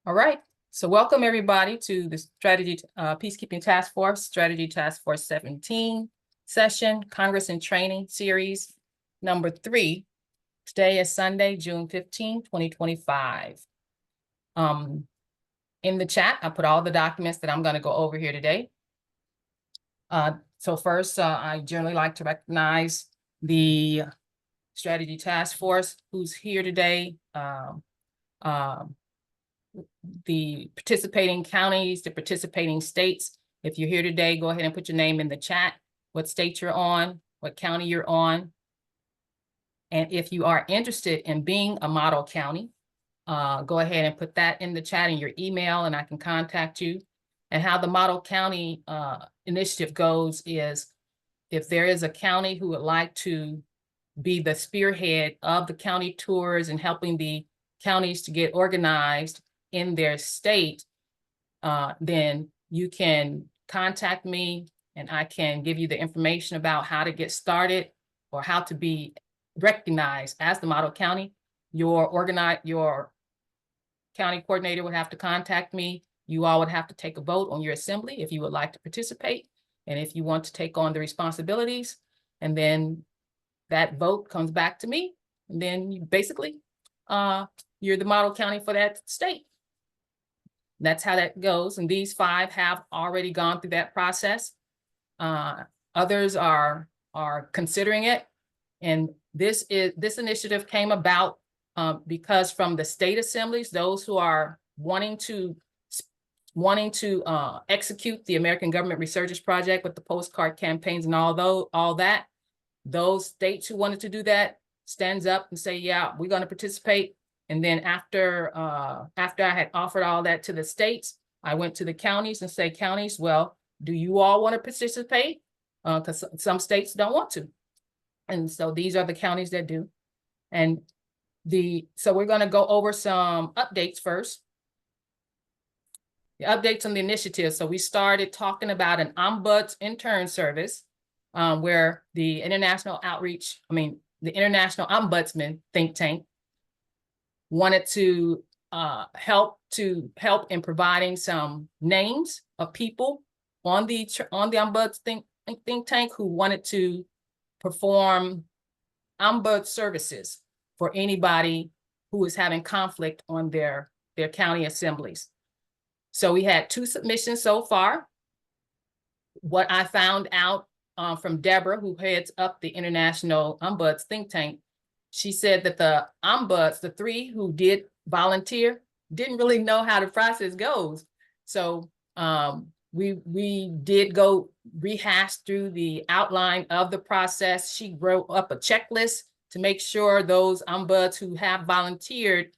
All right, so welcome everybody to the Peacekeeping Task Force, Strategy Task Force 17 session, Congress and Training Series number 3. Today is Sunday, June 15, 2025. In the chat, I put all the documents that I'm going to go over here today. So first, I generally like to recognize the Strategy Task Force who's here today. The participating counties, the participating states. If you're here today, go ahead and put your name in the chat, what state you're on, what county you're on. And if you are interested in being a model county, go ahead and put that in the chat in your email and I can contact you. And how the model county initiative goes is if there is a county who would like to be the spearhead of the county tours and helping the counties to get organized in their state, then you can contact me and I can give you the information about how to get started or how to be recognized as the model county. Your county coordinator would have to contact me. You all would have to take a vote on your assembly if you would like to participate and if you want to take on the responsibilities. And then that vote comes back to me. And then you basically, you're the model county for that state. That's how that goes. And these 5 have already gone through that process. Others are considering it. And this initiative came about because from the state assemblies, those who are wanting to execute the American Government Resurgence Project with the postcard campaigns and all that, those states who wanted to do that stands up and say, yeah, we're going to participate. And then after I had offered all that to the states, I went to the counties and say, counties, well, do you all want to participate? Because some states don't want to. And so these are the counties that do. And so we're going to go over some updates first. The updates on the initiative. So we started talking about an ombuds intern service where the International Ombudsman think tank wanted to help in providing some names of people on the ombuds think tank who wanted to perform ombud services for anybody who is having conflict on their county assemblies. So we had 2 submissions so far. What I found out from Deborah, who heads up the International Ombuds think tank, she said that the ombuds, the 3 who did volunteer, didn't really know how the process goes. So we did go rehash through the outline of the process. She wrote up a checklist to make sure those ombuds who have volunteered,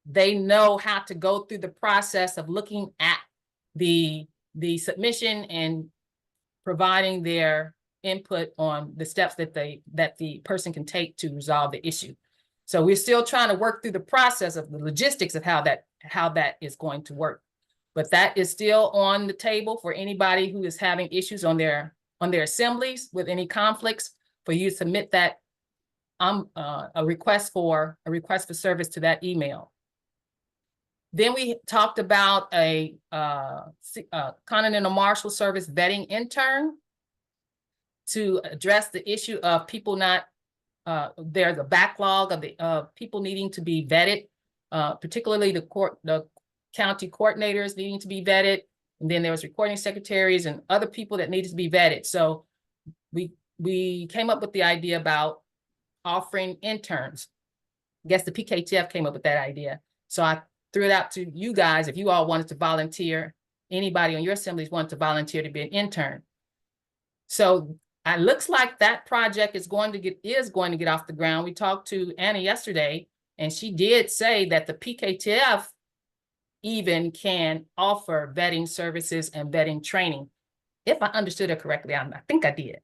they know how to go through the process of looking at the submission and providing their input on the steps that the person can take to resolve the issue. So we're still trying to work through the process of the logistics of how that is going to work. But that is still on the table for anybody who is having issues on their assemblies with any conflicts, for you to submit that a request for service to that email. Then we talked about a Continental Marshal Service vetting intern to address the issue of people not, there's a backlog of people needing to be vetted, particularly the county coordinators needing to be vetted. And then there was recording secretaries and other people that needed to be vetted. So we came up with the idea about offering interns. I guess the PKTF came up with that idea. So I threw it out to you guys. If you all wanted to volunteer, anybody on your assemblies wanted to volunteer to be an intern. So it looks like that project is going to get off the ground. We talked to Anna yesterday, and she did say that the PKTF even can offer vetting services and vetting training. If I understood it correctly, I think I did.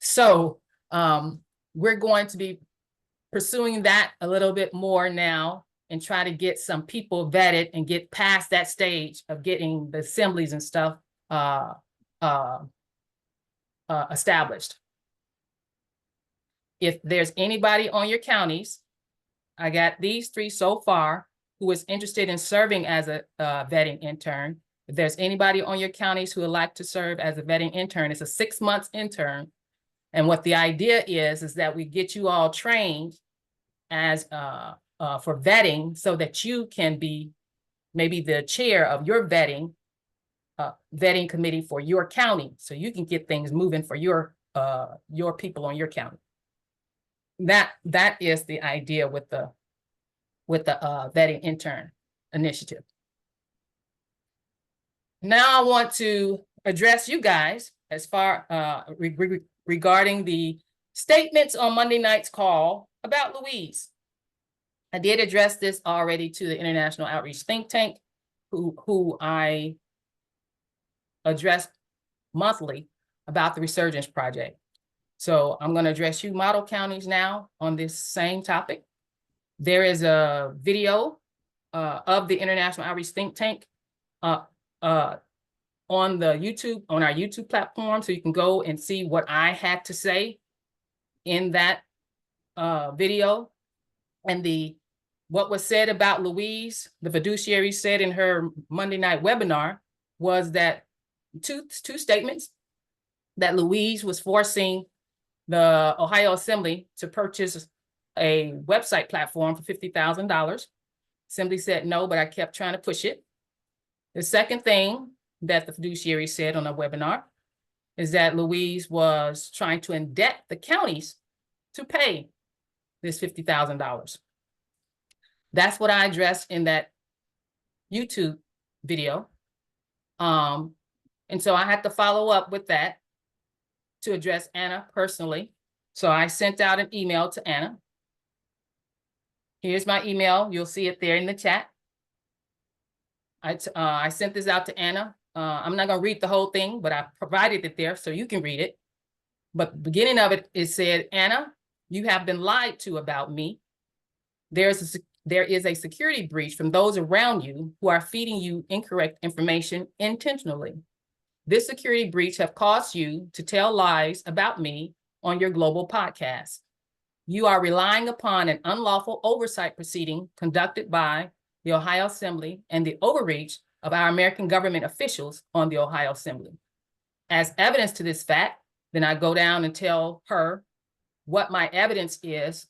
So we're going to be pursuing that a little bit more now and try to get some people vetted and get past that stage of getting the assemblies and stuff established. If there's anybody on your counties, I got these 3 so far. who is interested in serving as a vetting intern, if there's anybody on your counties who would like to serve as a vetting intern, it's a 6-month intern. And what the idea is that we get you all trained as for vetting so that you can be maybe the chair of your vetting committee for your county, so you can get things moving for your people on your county. That is the idea with the vetting intern initiative. Now I want to address you guys as far regarding the statements on Monday night's call about Louise. I did address this already to the International Outreach Think Tank, who I address monthly about the Resurgence Project. So I'm going to address you model counties now on this same topic. There is a video of the International Outreach Think Tank on our YouTube platform, so you can go and see what I had to say in that video. And what was said about Louise, the fiduciary said in her Monday night webinar, was that two statements: that Louise was forcing the Ohio Assembly to purchase a website platform for $50,000. Assembly said no, but I kept trying to push it. The second thing that the fiduciary said on a webinar is that Louise was trying to indebt the counties to pay this $50,000. That's what I addressed in that YouTube video. And so I had to follow up with that to address Anna personally. So I sent out an email to Anna. Here's my email. You'll see it there in the chat. I sent this out to Anna. I'm not going to read the whole thing, but I provided it there so you can read it. But the beginning of it, it said, Anna, you have been lied to about me. There is a security breach from those around you who are feeding you incorrect information intentionally. This security breach have caused you to tell lies about me on your global podcast. You are relying upon an unlawful oversight proceeding conducted by the Ohio Assembly and the overreach of our American government officials on the Ohio Assembly. As evidence to this fact, then I go down and tell her what my evidence is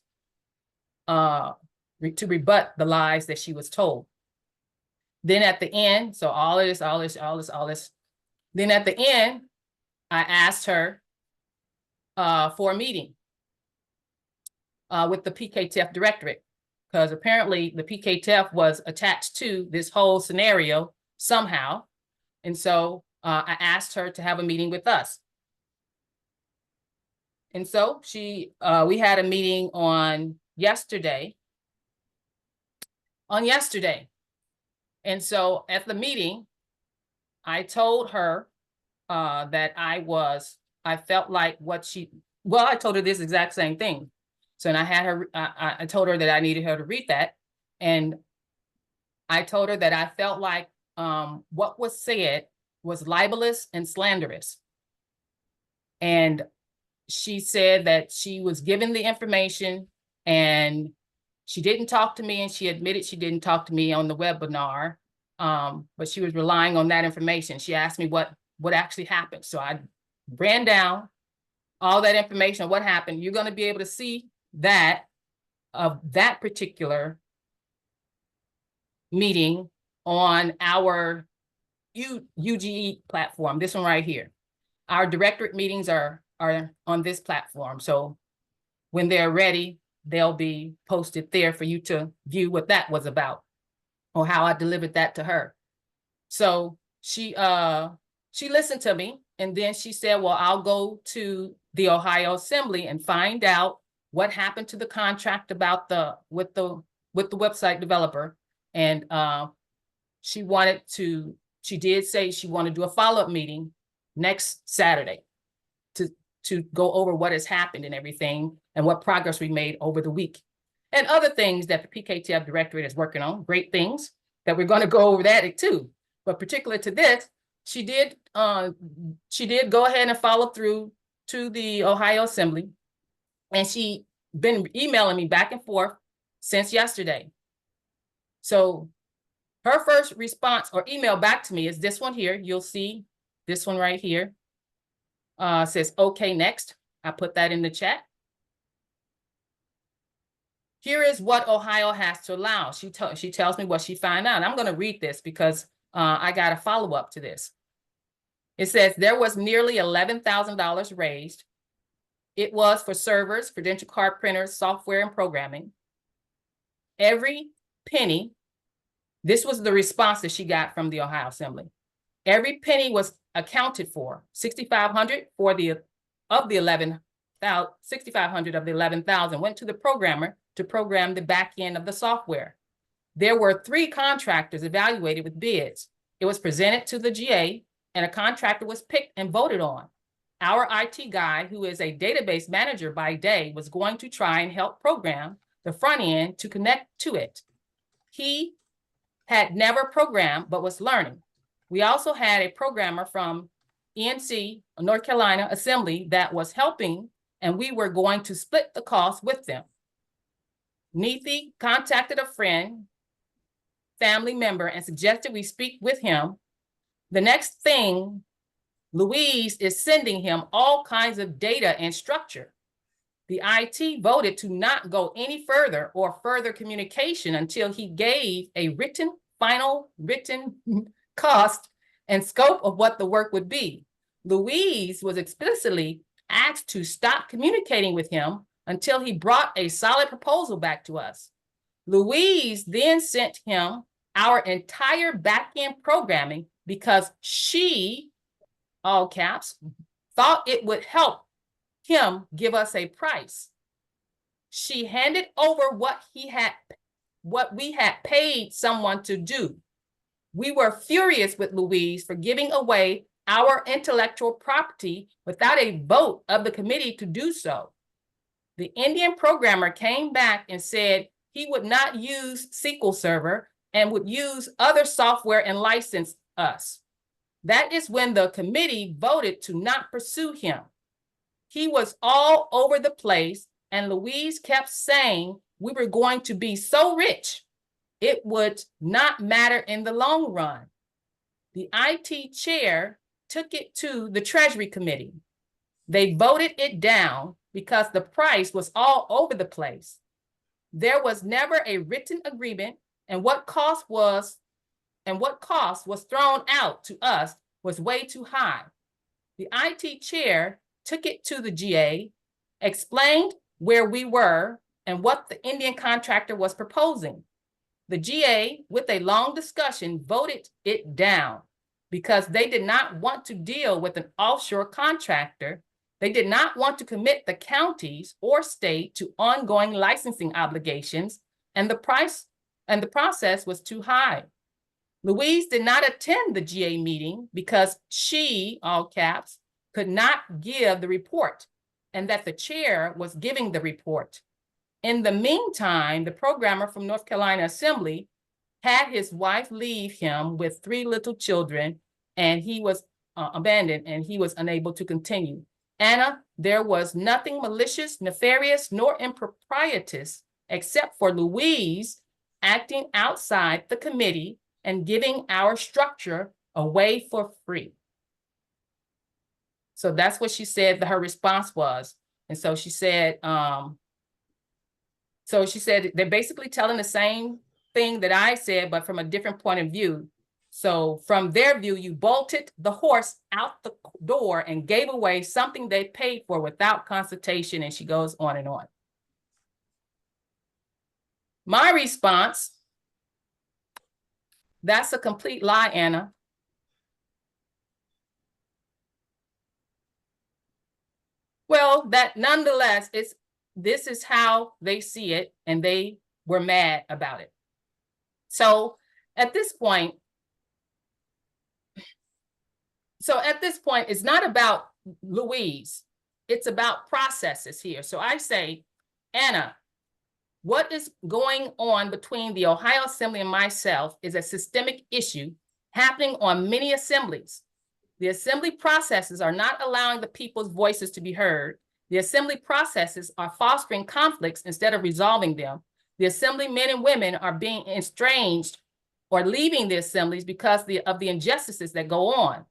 to rebut the lies that she was told. Then at the end, so all this. Then at the end, I asked her for a meeting with the PKTF directorate, because apparently the PKTF was attached to this whole scenario somehow. And so I asked her to have a meeting with us. And so we had a meeting on yesterday. And so at the meeting, I told her that I felt like I told her this exact same thing. So, and I told her that I needed her to read that. And I told her that I felt like what was said was libelous and slanderous. And she said that she was given the information and she didn't talk to me, and she admitted she didn't talk to me on the webinar, but she was relying on that information. She asked me what actually happened. So I ran down all that information of what happened. You're going to be able to see that of that particular meeting on our UGE platform, this one right here. Our directorate meetings are on this platform. So when they're ready, they'll be posted there for you to view what that was about or how I delivered that to her. So she listened to me, and then she said, well, I'll go to the Ohio Assembly and find out what happened to the contract about with the website developer. And she did say she wanted to do a follow-up meeting next Saturday to go over what has happened and everything and what progress we made over the week and other things that the PKTF directorate is working on. Great things that we're going to go over that too. But particular to this, she did go ahead and follow through to the Ohio Assembly, and she been emailing me back and forth since yesterday. So her first response or email back to me is this one here. You'll see this one right here. Says, okay, next. I put that in the chat. Here is what Ohio has to allow. She tells me what she found out. I'm going to read this because I got a follow-up to this. It says there was nearly $11,000 raised. It was for servers, credential card printers, software, and programming. Every penny, this was the response that she got from the Ohio Assembly. Every penny was accounted for. $6,500 for the of the 11,000, $6,500 of the 11,000 went to the programmer to program the back end of the software. There were 3 contractors evaluated with bids. It was presented to the GA, and a contractor was picked and voted on. Our IT guy, who is a database manager by day, was going to try and help program the front end to connect to it. He had never programmed, but was learning. We also had a programmer from ENC, North Carolina Assembly, that was helping, and we were going to split the cost with them. Neethi contacted a friend, family member, and suggested we speak with him. The next thing, Louise is sending him all kinds of data and structure. The IT voted to not go any further or further communication until he gave a final written cost and scope of what the work would be. Louise was explicitly asked to stop communicating with him until he brought a solid proposal back to us. Louise then sent him our entire back-end programming because she, all caps, thought it would help him give us a price. She handed over what we had paid someone to do. We were furious with Louise for giving away our intellectual property without a vote of the committee to do so. The Indian programmer came back and said he would not use SQL Server and would use other software and license us. That is when the committee voted to not pursue him. He was all over the place, and Louise kept saying we were going to be so rich, it would not matter in the long run. The IT chair took it to the Treasury Committee. They voted it down because the price was all over the place. There was never a written agreement, and what cost was thrown out to us was way too high. The IT chair took it to the GA, explained where we were and what the Indian contractor was proposing. The GA, with a long discussion, voted it down because they did not want to deal with an offshore contractor. They did not want to commit the counties or state to ongoing licensing obligations, and the process was too high. Louise did not attend the GA meeting because she, all caps, could not give the report, and that the chair was giving the report. In the meantime, the programmer from North Carolina Assembly had his wife leave him with 3 little children, and he was abandoned, and he was unable to continue. Anna, there was nothing malicious, nefarious, nor improprietous, except for Louise acting outside the committee and giving our structure away for free. So that's what she said that her response was. And so she said, they're basically telling the same thing that I said, but from a different point of view. So from their view, you bolted the horse out the door and gave away something they paid for without consultation. And she goes on and on. My response, that's a complete lie, Anna. Well, that nonetheless, this is how they see it, and they were mad about it. So at this point, it's not about Louise. It's about processes here. So I say, Anna, what is going on between the Ohio Assembly and myself is a systemic issue happening on many assemblies. The assembly processes are not allowing the people's voices to be heard. The assembly processes are fostering conflicts instead of resolving them. The assembly men and women are being estranged or leaving the assemblies because of the injustices that go on.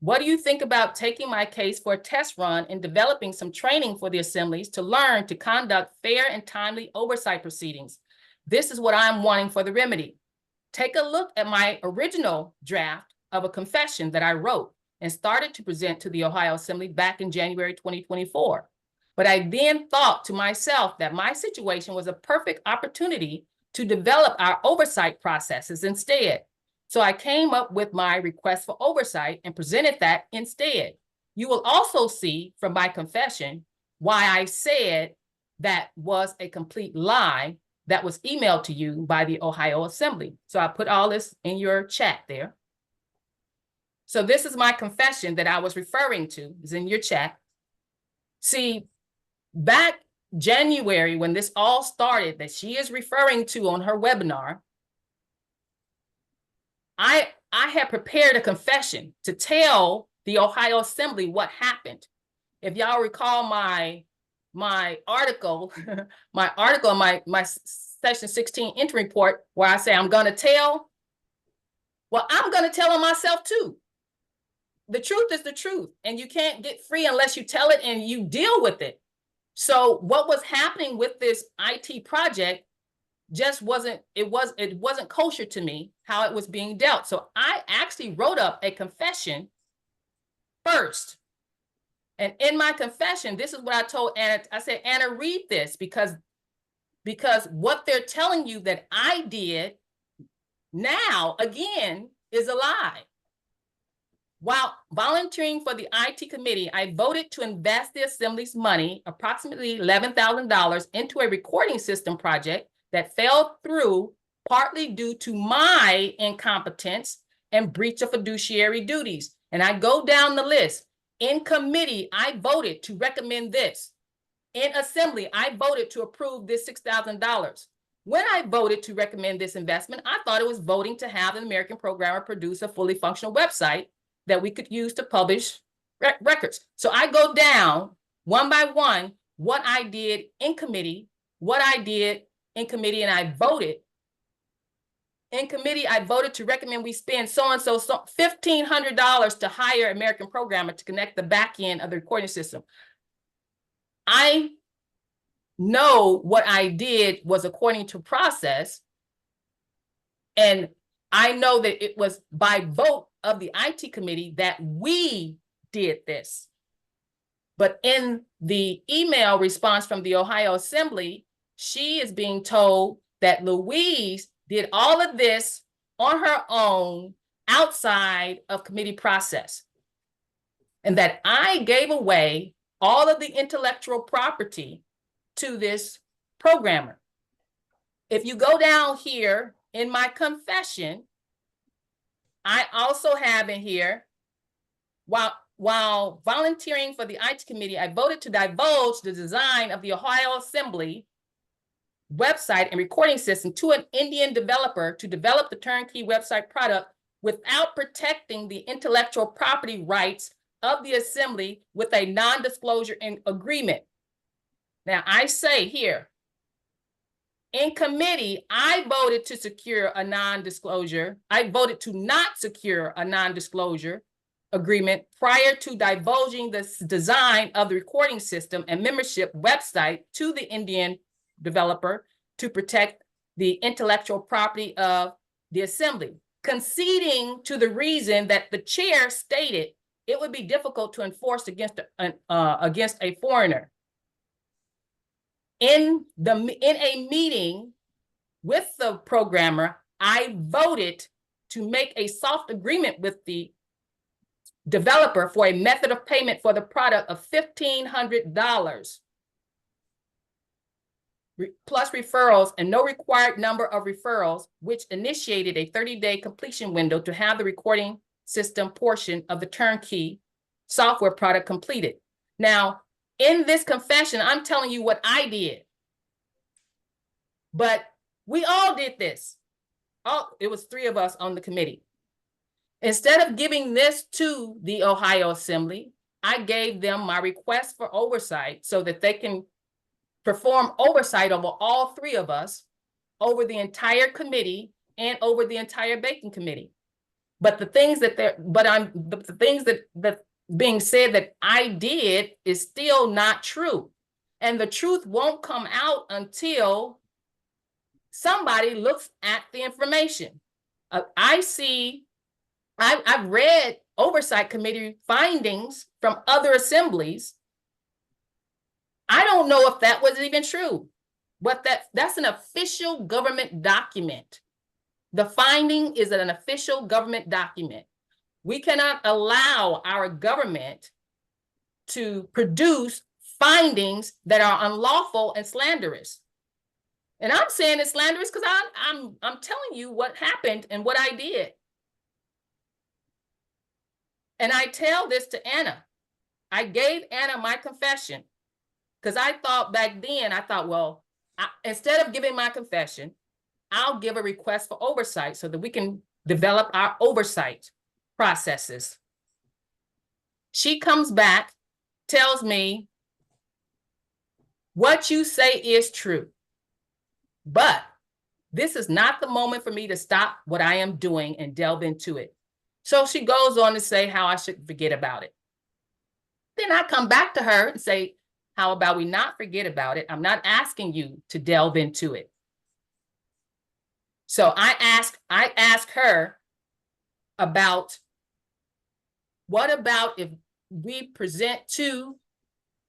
What do you think about taking my case for a test run and developing some training for the assemblies to learn to conduct fair and timely oversight proceedings? This is what I'm wanting for the remedy. Take a look at my original draft of a confession that I wrote and started to present to the Ohio Assembly back in January 2024. But I then thought to myself that my situation was a perfect opportunity to develop our oversight processes instead. So I came up with my request for oversight and presented that instead. You will also see from my confession why I said that was a complete lie that was emailed to you by the Ohio Assembly. So I put all this in your chat there. So this is my confession that I was referring to, is in your chat. See, back January, when this all started, that she is referring to on her webinar, I had prepared a confession to tell the Ohio Assembly what happened. If y'all recall my article, my Section 16 interim report, where I say I'm going to tell, well, I'm going to tell on myself too. The truth is the truth, and you can't get free unless you tell it and you deal with it. So what was happening with this IT project just wasn't kosher to me how it was being dealt. So I actually wrote up a confession first. And in my confession, this is what I told Anna. I said, Anna, read this because what they're telling you that I did now, again, is a lie. While volunteering for the IT committee, I voted to invest the Assembly's money, approximately $11,000, into a recording system project that fell through partly due to my incompetence and breach of fiduciary duties. And I go down the list. In committee, I voted to recommend this. In assembly, I voted to approve this $6,000. When I voted to recommend this investment, I thought it was voting to have an American programmer produce a fully functional website that we could use to publish records. So I go down one by one what I did in committee, and I voted. In committee, I voted to recommend we spend so-and-so $1,500 to hire an American programmer to connect the back end of the recording system. I know what I did was according to process, and I know that it was by vote of the IT committee that we did this. But in the email response from the Ohio Assembly, she is being told that Louise did all of this on her own outside of committee process, and that I gave away all of the intellectual property to this programmer. If you go down here in my confession, I also have in here, while volunteering for the IT committee, I voted to divulge the design of the Ohio Assembly website and recording system to an Indian developer to develop the turnkey website product without protecting the intellectual property rights of the assembly with a non-disclosure agreement. Now I say here, in committee, I voted to secure a non-disclosure. I voted to not secure a non-disclosure agreement prior to divulging the design of the recording system and membership website to the Indian developer to protect the intellectual property of the assembly, conceding to the reason that the chair stated it would be difficult to enforce against a foreigner. In a meeting with the programmer, I voted to make a soft agreement with the developer for a method of payment for the product of $1,500 plus referrals and no required number of referrals, which initiated a 30-day completion window to have the recording system portion of the turnkey software product completed. Now, in this confession, I'm telling you what I did, but we all did this. It was 3 of us on the committee. Instead of giving this to the Ohio Assembly, I gave them my request for oversight so that they can perform oversight over all 3 of us over the entire committee and over the entire banking committee. But the things that the things that being said that I did is still not true. And the truth won't come out until somebody looks at the information. I've read oversight committee findings from other assemblies. I don't know if that was even true, but that's an official government document. The finding is an official government document. We cannot allow our government to produce findings that are unlawful and slanderous. And I'm saying it's slanderous because I'm telling you what happened and what I did. And I tell this to Anna. I gave Anna my confession because I thought back then, well, instead of giving my confession, I'll give a request for oversight so that we can develop our oversight processes. She comes back, tells me, what you say is true, but this is not the moment for me to stop what I am doing and delve into it. So she goes on to say how I should forget about it. Then I come back to her and say, how about we not forget about it? I'm not asking you to delve into it. So I ask her about, what about if we present to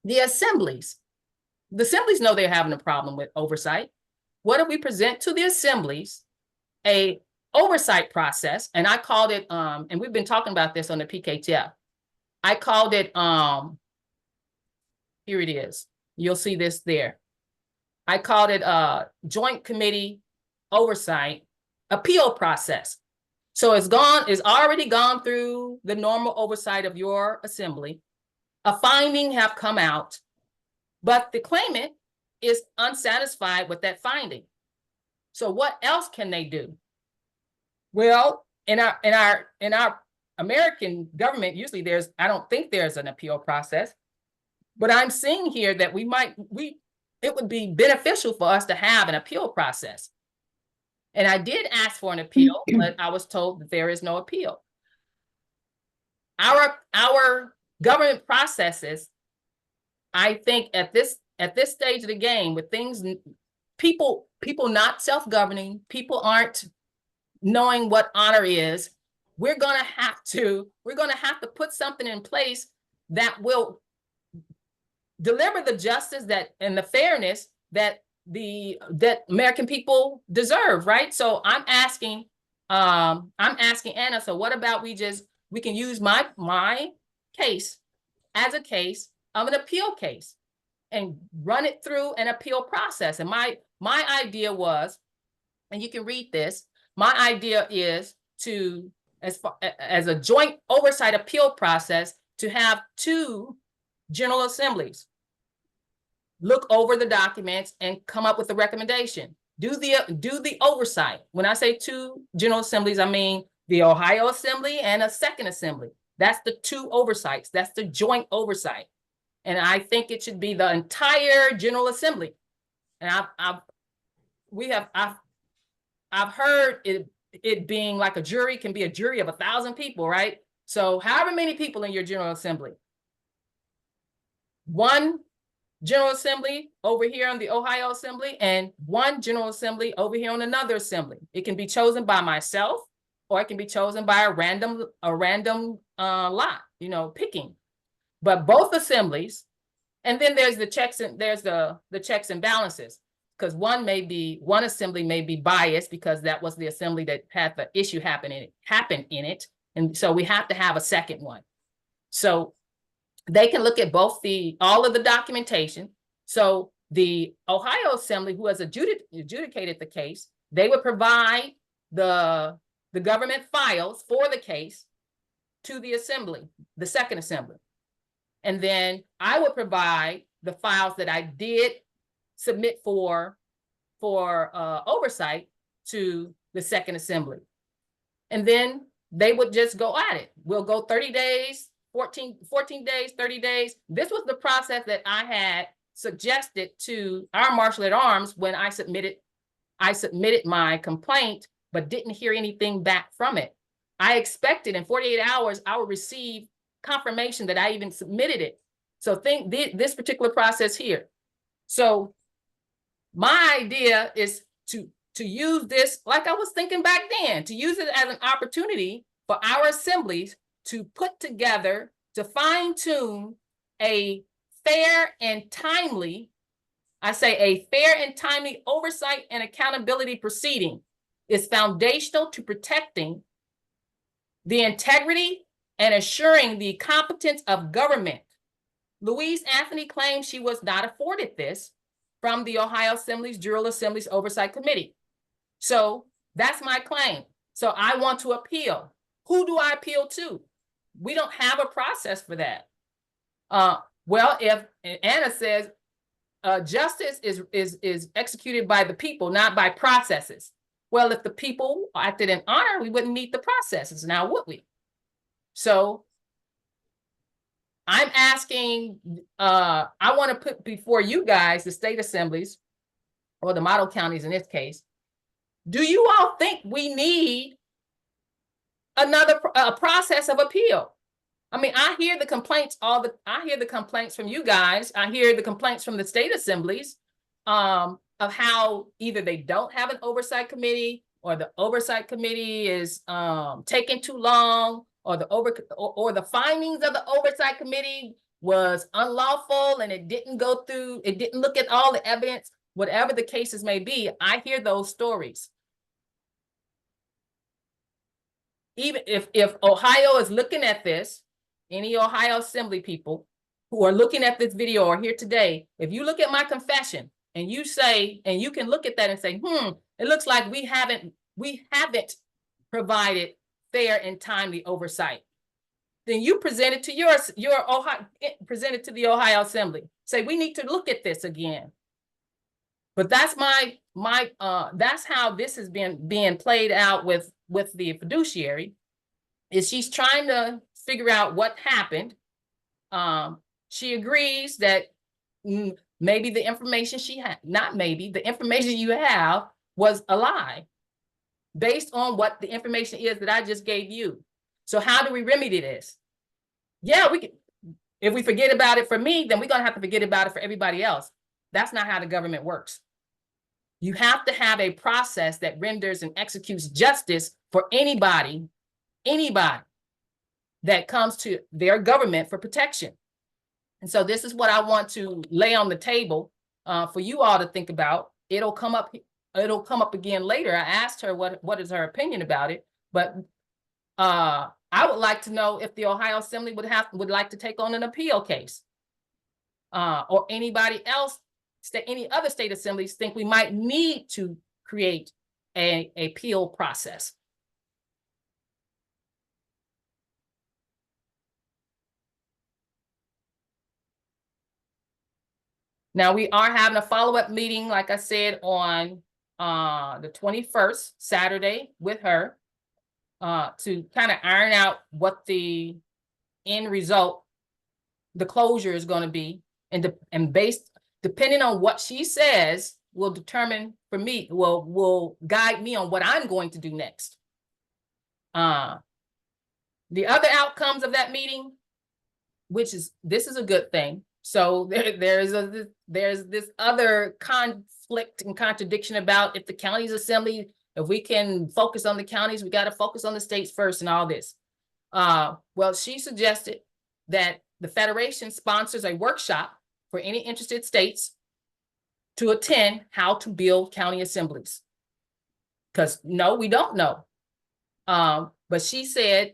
the assemblies? The assemblies know they're having a problem with oversight. What if we present to the assemblies a oversight process? And I called it, and we've been talking about this on the PKTF. I called it, here it is. You'll see this there. I called it Joint Committee Oversight Appeal Process. So it's already gone through the normal oversight of your assembly. A finding have come out, but the claimant is unsatisfied with that finding. So what else can they do? Well, in our American government, usually I don't think there's an appeal process, but I'm seeing here that it would be beneficial for us to have an appeal process. And I did ask for an appeal, but I was told that there is no appeal. Our government processes, I think at this stage of the game, with things, people not self-governing, people aren't knowing what honor is, we're gonna have to put something in place that will deliver the justice and the fairness that American people deserve, right? So I'm asking Anna, so what about we can use my case as a case of an appeal case and run it through an appeal process. And my idea was, and you can read this, my idea is to, as a joint oversight appeal process, to have 2 general assemblies look over the documents and come up with a recommendation. Do the oversight. When I say 2 general assemblies, I mean the Ohio Assembly and a second assembly. That's the 2 oversights. That's the joint oversight. And I think it should be the entire General Assembly. And I've heard it being like a jury can be a jury of 1,000 people, right? So however many people in your General Assembly, 1 General Assembly over here on the Ohio Assembly and 1 General Assembly over here on another assembly. It can be chosen by myself, or it can be chosen by a random lot, picking. But both assemblies, and then there's the checks and the checks and balances, because one assembly may be biased because that was the assembly that had the issue happen in it, and so we have to have a second one. So they can look at all of the documentation. So the Ohio Assembly, who has adjudicated the case, they would provide the government files for the case to the assembly, the second assembly. And then I would provide the files that I did submit for oversight to the second assembly. And then they would just go at it. We'll go 30 days, 14 days, 30 days. This was the process that I had suggested to our marshal at arms when I submitted I submitted my complaint, but didn't hear anything back from it. I expected in 48 hours, I would receive confirmation that I even submitted it. So think this particular process here. So my idea is to use this, like I was thinking back then, to use it as an opportunity for our assemblies to put together, to fine tune a fair and timely, I say a fair and timely oversight and accountability proceeding is foundational to protecting the integrity and assuring the competence of government. Louise Anthony claims she was not afforded this from the Ohio Assembly's General Assembly's Oversight Committee. So that's my claim. So I want to appeal. Who do I appeal to? We don't have a process for that. Well, if Anna says justice is executed by the people, not by processes. Well, if the people acted in honor, we wouldn't need the processes now, would we? So I'm asking, I want to put before you guys, the state assemblies, or the model counties in this case, do you all think we need another process of appeal? I mean, I hear the complaints, I hear the complaints from you guys. I hear the complaints from the state assemblies of how either they don't have an oversight committee, or the oversight committee is taking too long, or the findings of the oversight committee was unlawful and it didn't go through, it didn't look at all the evidence, whatever the cases may be. I hear those stories. Even if Ohio is looking at this, any Ohio Assembly people who are looking at this video or here today, if you look at my confession and you say, and you can look at that and say, it looks like we haven't provided fair and timely oversight, then you present it to your Ohio, present it to the Ohio Assembly. Say, we need to look at this again. But that's that's how this has been being played out with the fiduciary, is she's trying to figure out what happened. She agrees that maybe the information she had, not maybe, the information you have was a lie based on what the information is that I just gave you. So how do we remedy this? Yeah, we can. If we forget about it for me, then we're going to have to forget about it for everybody else. That's not how the government works. You have to have a process that renders and executes justice for anybody that comes to their government for protection. And so this is what I want to lay on the table for you all to think about. It'll come up again later. I asked her what is her opinion about it, but I would like to know if the Ohio Assembly would like to take on an appeal case, or anybody else, any other state assemblies think we might need to create an appeal process. Now we are having a follow-up meeting, like I said, on the 21st, Saturday, with her to kind of iron out what the end result, the closure is going to be, and based, depending on what she says, will determine for me, will guide me on what I'm going to do next. The other outcomes of that meeting, this is a good thing. So there's this other conflict and contradiction about if the county's assembly, if we can focus on the counties, we got to focus on the states first and all this. Well, she suggested that the Federation sponsors a workshop for any interested states to attend how to build county assemblies. Because no, we don't know. But she said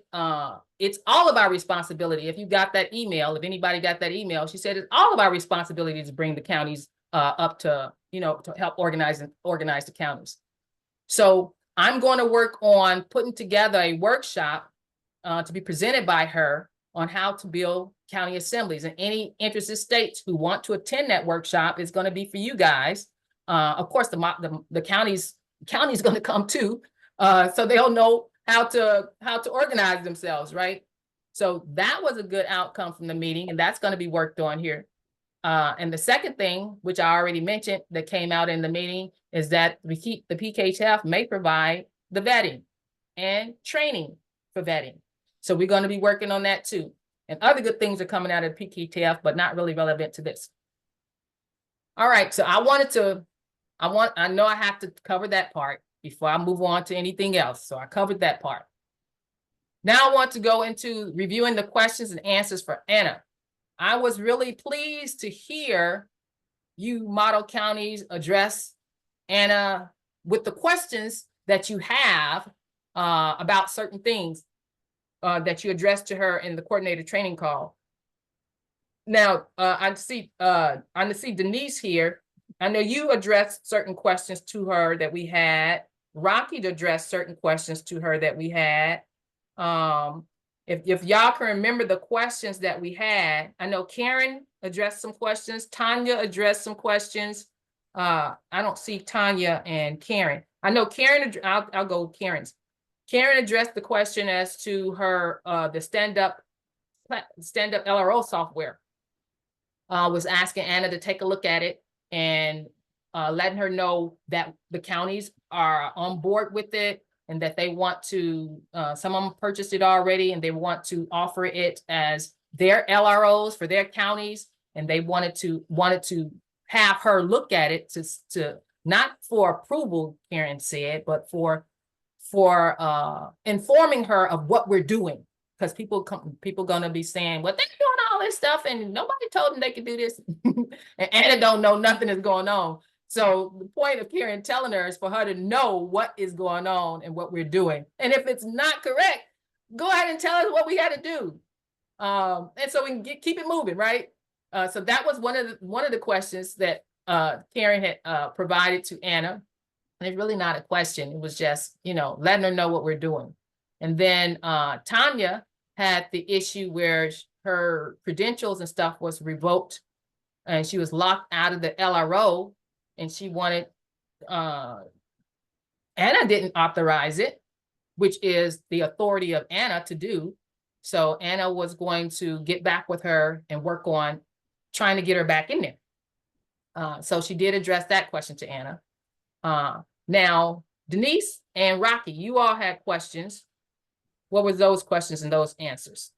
it's all of our responsibility. If you got that email, if anybody got that email, she said it's all of our responsibility to bring the counties up to, to help organize the counties. So I'm going to work on putting together a workshop to be presented by her on how to build county assemblies, and any interested states who want to attend that workshop is going to be for you guys. Of course, the county's going to come too, so they'll know how to organize themselves, right? So that was a good outcome from the meeting, and that's going to be worked on here. And the second thing, which I already mentioned, that came out in the meeting, is that the PKTF may provide the vetting and training for vetting. So we're going to be working on that too. And other good things are coming out of the PKTF, but not really relevant to this. All right, so I know I have to cover that part before I move on to anything else. So I covered that part. Now I want to go into reviewing the questions and answers for Anna. I was really pleased to hear you model counties address Anna with the questions that you have about certain things that you addressed to her in the coordinated training call. Now, I see Denise here. I know you addressed certain questions to her that we had. Rocky addressed certain questions to her that we had. If y'all can remember the questions that we had, I know Karen addressed some questions. Tanya addressed some questions. I don't see Tanya and Karen. I know Karen, I'll go with Karen's. Karen addressed the question as to her, the stand-up LRO software. Was asking Anna to take a look at it and letting her know that the counties are on board with it and that they want to, some of them purchased it already and they want to offer it as their LROs for their counties. And they wanted to have her look at it to not for approval, Karen said, but for informing her of what we're doing. Because people gonna be saying, well, they're doing all this stuff and nobody told them they could do this. And Anna don't know nothing is going on. So the point of Karen telling her is for her to know what is going on and what we're doing. And if it's not correct, go ahead and tell us what we had to do. And so we can keep it moving, right? So that was one of the questions that Karen had provided to Anna. And it's really not a question. It was just, letting her know what we're doing. And then Tanya had the issue where her credentials and stuff was revoked and she was locked out of the LRO and she wanted, Anna didn't authorize it, which is the authority of Anna to do. So Anna was going to get back with her and work on trying to get her back in there. So she did address that question to Anna. Now, Denise and Rocky, you all had questions. What were those questions and those answers?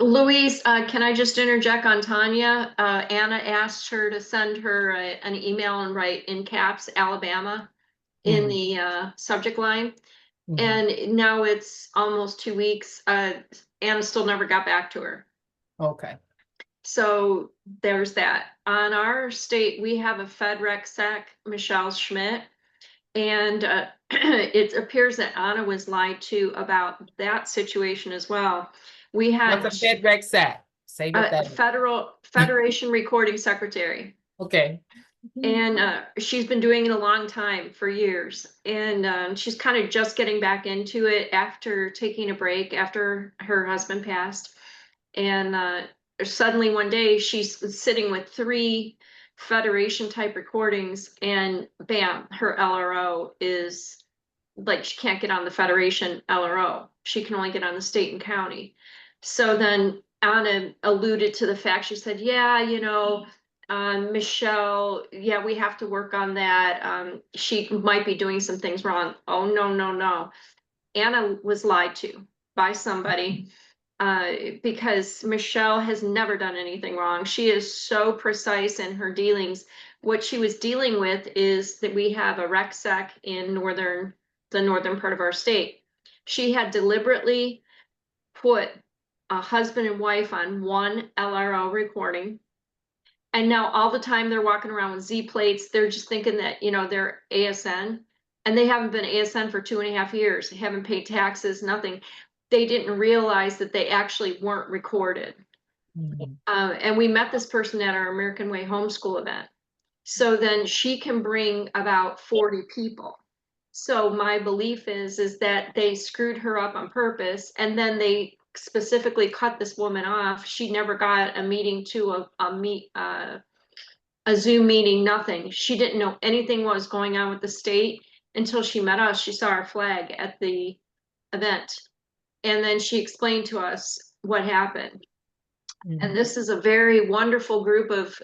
Louise, can I just interject on Tanya? Anna asked her to send her an email and write in caps, Alabama, in the subject line. And now it's almost 2 weeks. Anna still never got back to her. Okay. So there's that. On our state, we have a FedRec Sec, Michelle Schmidt. And it appears that Anna was lied to about that situation as well. We had what's a FedRec Sec? Say what that Federation Recording Secretary. Okay. And she's been doing it a long time, for years. And she's kind of just getting back into it after taking a break after her husband passed. And suddenly one day she's sitting with 3 Federation type recordings and bam, her LRO is like, she can't get on the Federation LRO. She can only get on the state and county. So then Anna alluded to the fact, she said, yeah, Michelle, yeah, we have to work on that. She might be doing some things wrong. Oh, no. Anna was lied to by somebody. Because Michelle has never done anything wrong. She is so precise in her dealings. What she was dealing with is that we have a rec sec in the northern part of our state. She had deliberately put a husband and wife on one LRO recording. And now all the time they're walking around with Z plates. They're just thinking that, they're ASN. And they haven't been ASN for 2.5 years. They haven't paid taxes, nothing. They didn't realize that they actually weren't recorded. And we met this person at our American Way homeschool event. So then she can bring about 40 people. So my belief is that they screwed her up on purpose, and then they specifically cut this woman off. She never got a meeting to a Zoom meeting, nothing. She didn't know anything what was going on with the state until she met us. She saw our flag at the event. And then she explained to us what happened. And this is a very wonderful group of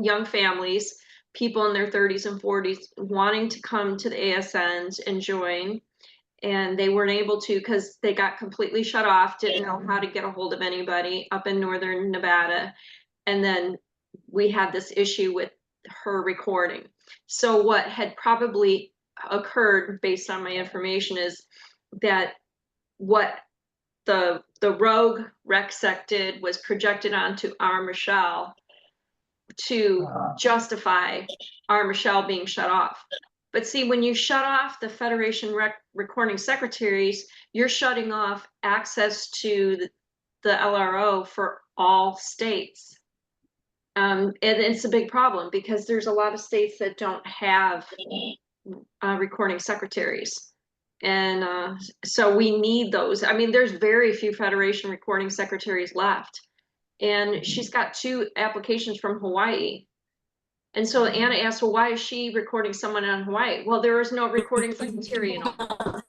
young families. people in their 30s and 40s wanting to come to the ASNs and join, and they weren't able to because they got completely shut off, didn't know how to get a hold of anybody up in northern Nevada. And then we had this issue with her recording. So what had probably occurred based on my information is that what the rogue rec-sec did was projected onto our Michelle to justify our Michelle being shut off. But see, when you shut off the Federation recording secretaries, you're shutting off access to the LRO for all states. And it's a big problem because there's a lot of states that don't have recording secretaries. And so we need those. I mean, there's very few Federation recording secretaries left. And she's got 2 applications from Hawaii. And so Anna asked, well, why is she recording someone in Hawaii? Well, there is no recording secretary in Hawaii.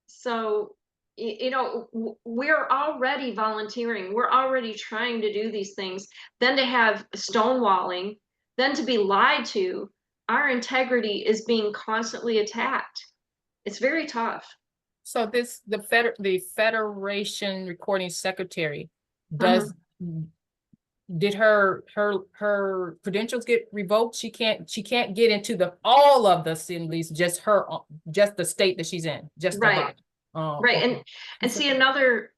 So, you know, we're already volunteering. We're already trying to do these things. Then to have stonewalling, then to be lied to, our integrity is being constantly attacked. It's very tough. So the Federation recording secretary does did her credentials get revoked? She can't get into all of the assemblies, just the state that she's in, just right. Right. Okay. And see, another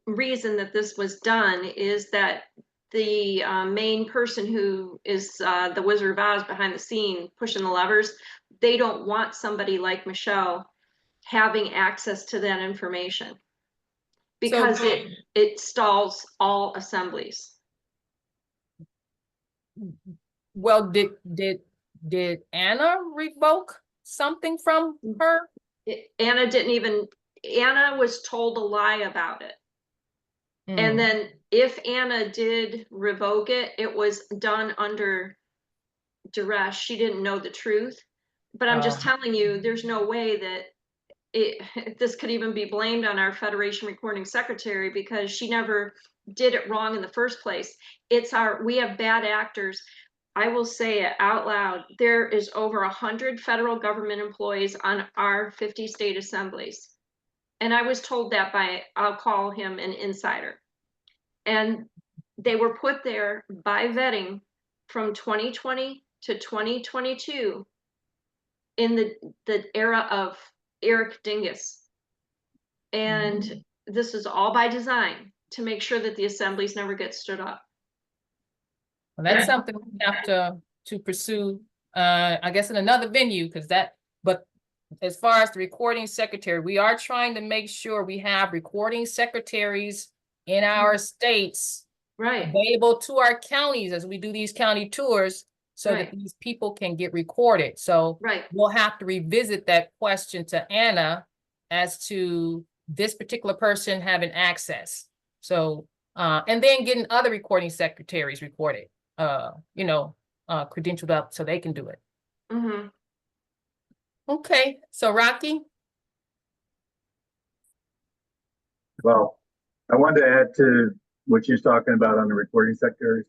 reason that this was done is that the main person who is the Wizard of Oz behind the scene pushing the levers, they don't want somebody like Michelle having access to that information because it stalls all assemblies. Well, did Anna revoke something from her? Anna was told a lie about it. And then if Anna did revoke it, it was done under duress. She didn't know the truth. But I'm just telling you, there's no way that this could even be blamed on our Federation recording secretary because she never did it wrong in the first place. We have bad actors. I will say it out loud. There is over 100 federal government employees on our 50 state assemblies. And I was told that I'll call him an insider. And they were put there by vetting from 2020 to 2022 in the era of Eric Dingus. And this is all by design to make sure that the assemblies never get stood up. Well, that's something we have to pursue, I guess in another venue, but as far as the recording secretary, we are trying to make sure we have recording secretaries in our states available to our counties as we do these county tours so that these people can get recorded. So we'll have to revisit that question to Anna as to this particular person having access. So, and then getting other recording secretaries recorded, credentialed up so they can do it. Okay, so Rocky? Well, I wanted to add to what you're talking about on the recording secretaries.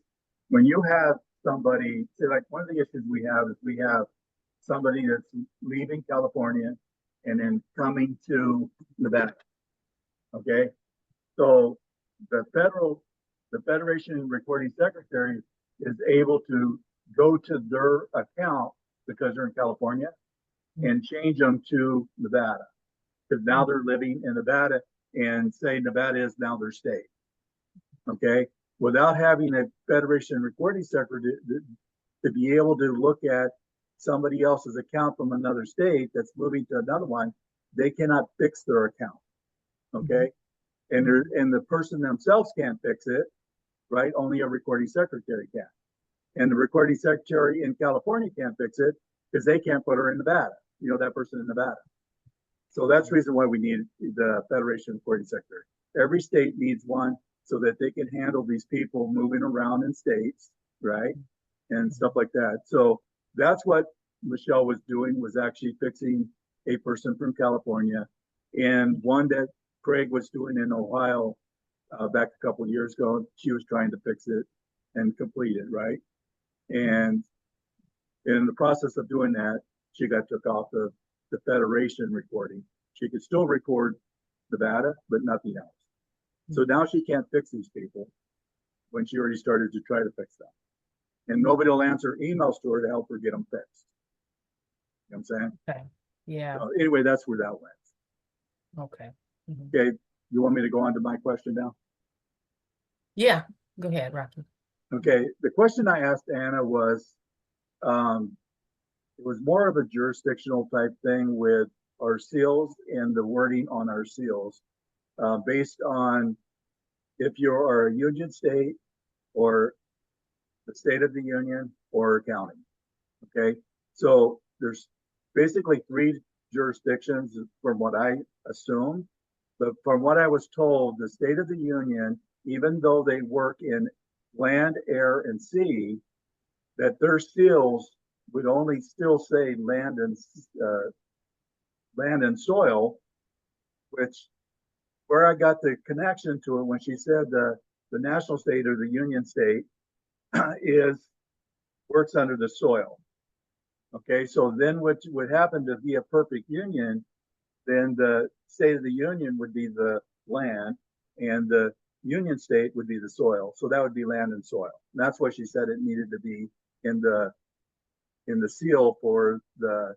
When you have somebody, like one of the issues we have is we have somebody that's leaving California and then coming to Nevada. Okay, so the Federation recording secretary is able to go to their account because they're in California and change them to Nevada because now they're living in Nevada and say Nevada is now their state. Okay, without having a Federation recording secretary to be able to look at somebody else's account from another state that's moving to another one, they cannot fix their account. Okay, and the person themselves can't fix it, right? Only a recording secretary can. And the recording secretary in California can't fix it because they can't put her in Nevada, that person in Nevada. So that's the reason why we need the Federation recording secretary. Every state needs one so that they can handle these people moving around in states, right? And stuff like that. So that's what Michelle was doing, was actually fixing a person from California, and one that Craig was doing in Ohio back a couple of years ago. She was trying to fix it and complete it, right? And In the process of doing that, she got took off of the Federation recording. She could still record Nevada, but nothing else. So now she can't fix these people when she already started to try to fix them. And nobody will answer emails to her to help her get them fixed. You know what I'm saying? Okay. Yeah. So anyway, that's where that went. Okay. Mhm. Okay, you want me to go on to my question now? Yeah. Go ahead, Rocky. Okay, the question I asked Anna was, it was more of a jurisdictional type thing with our seals and the wording on our seals, based on if you are a union state or the state of the union or a county. Okay, so there's basically 3 jurisdictions from what I assumed, but from what I was told, the state of the union, even though they work in land, air, and sea, that their seals would only still say land and soil, which where I got the connection to it when she said the national state or the union state is works under the soil. Okay, so then what would happen to be a perfect union, then the state of the union would be the land and the union state would be the soil. So that would be land and soil. And that's why she said it needed to be in the seal for the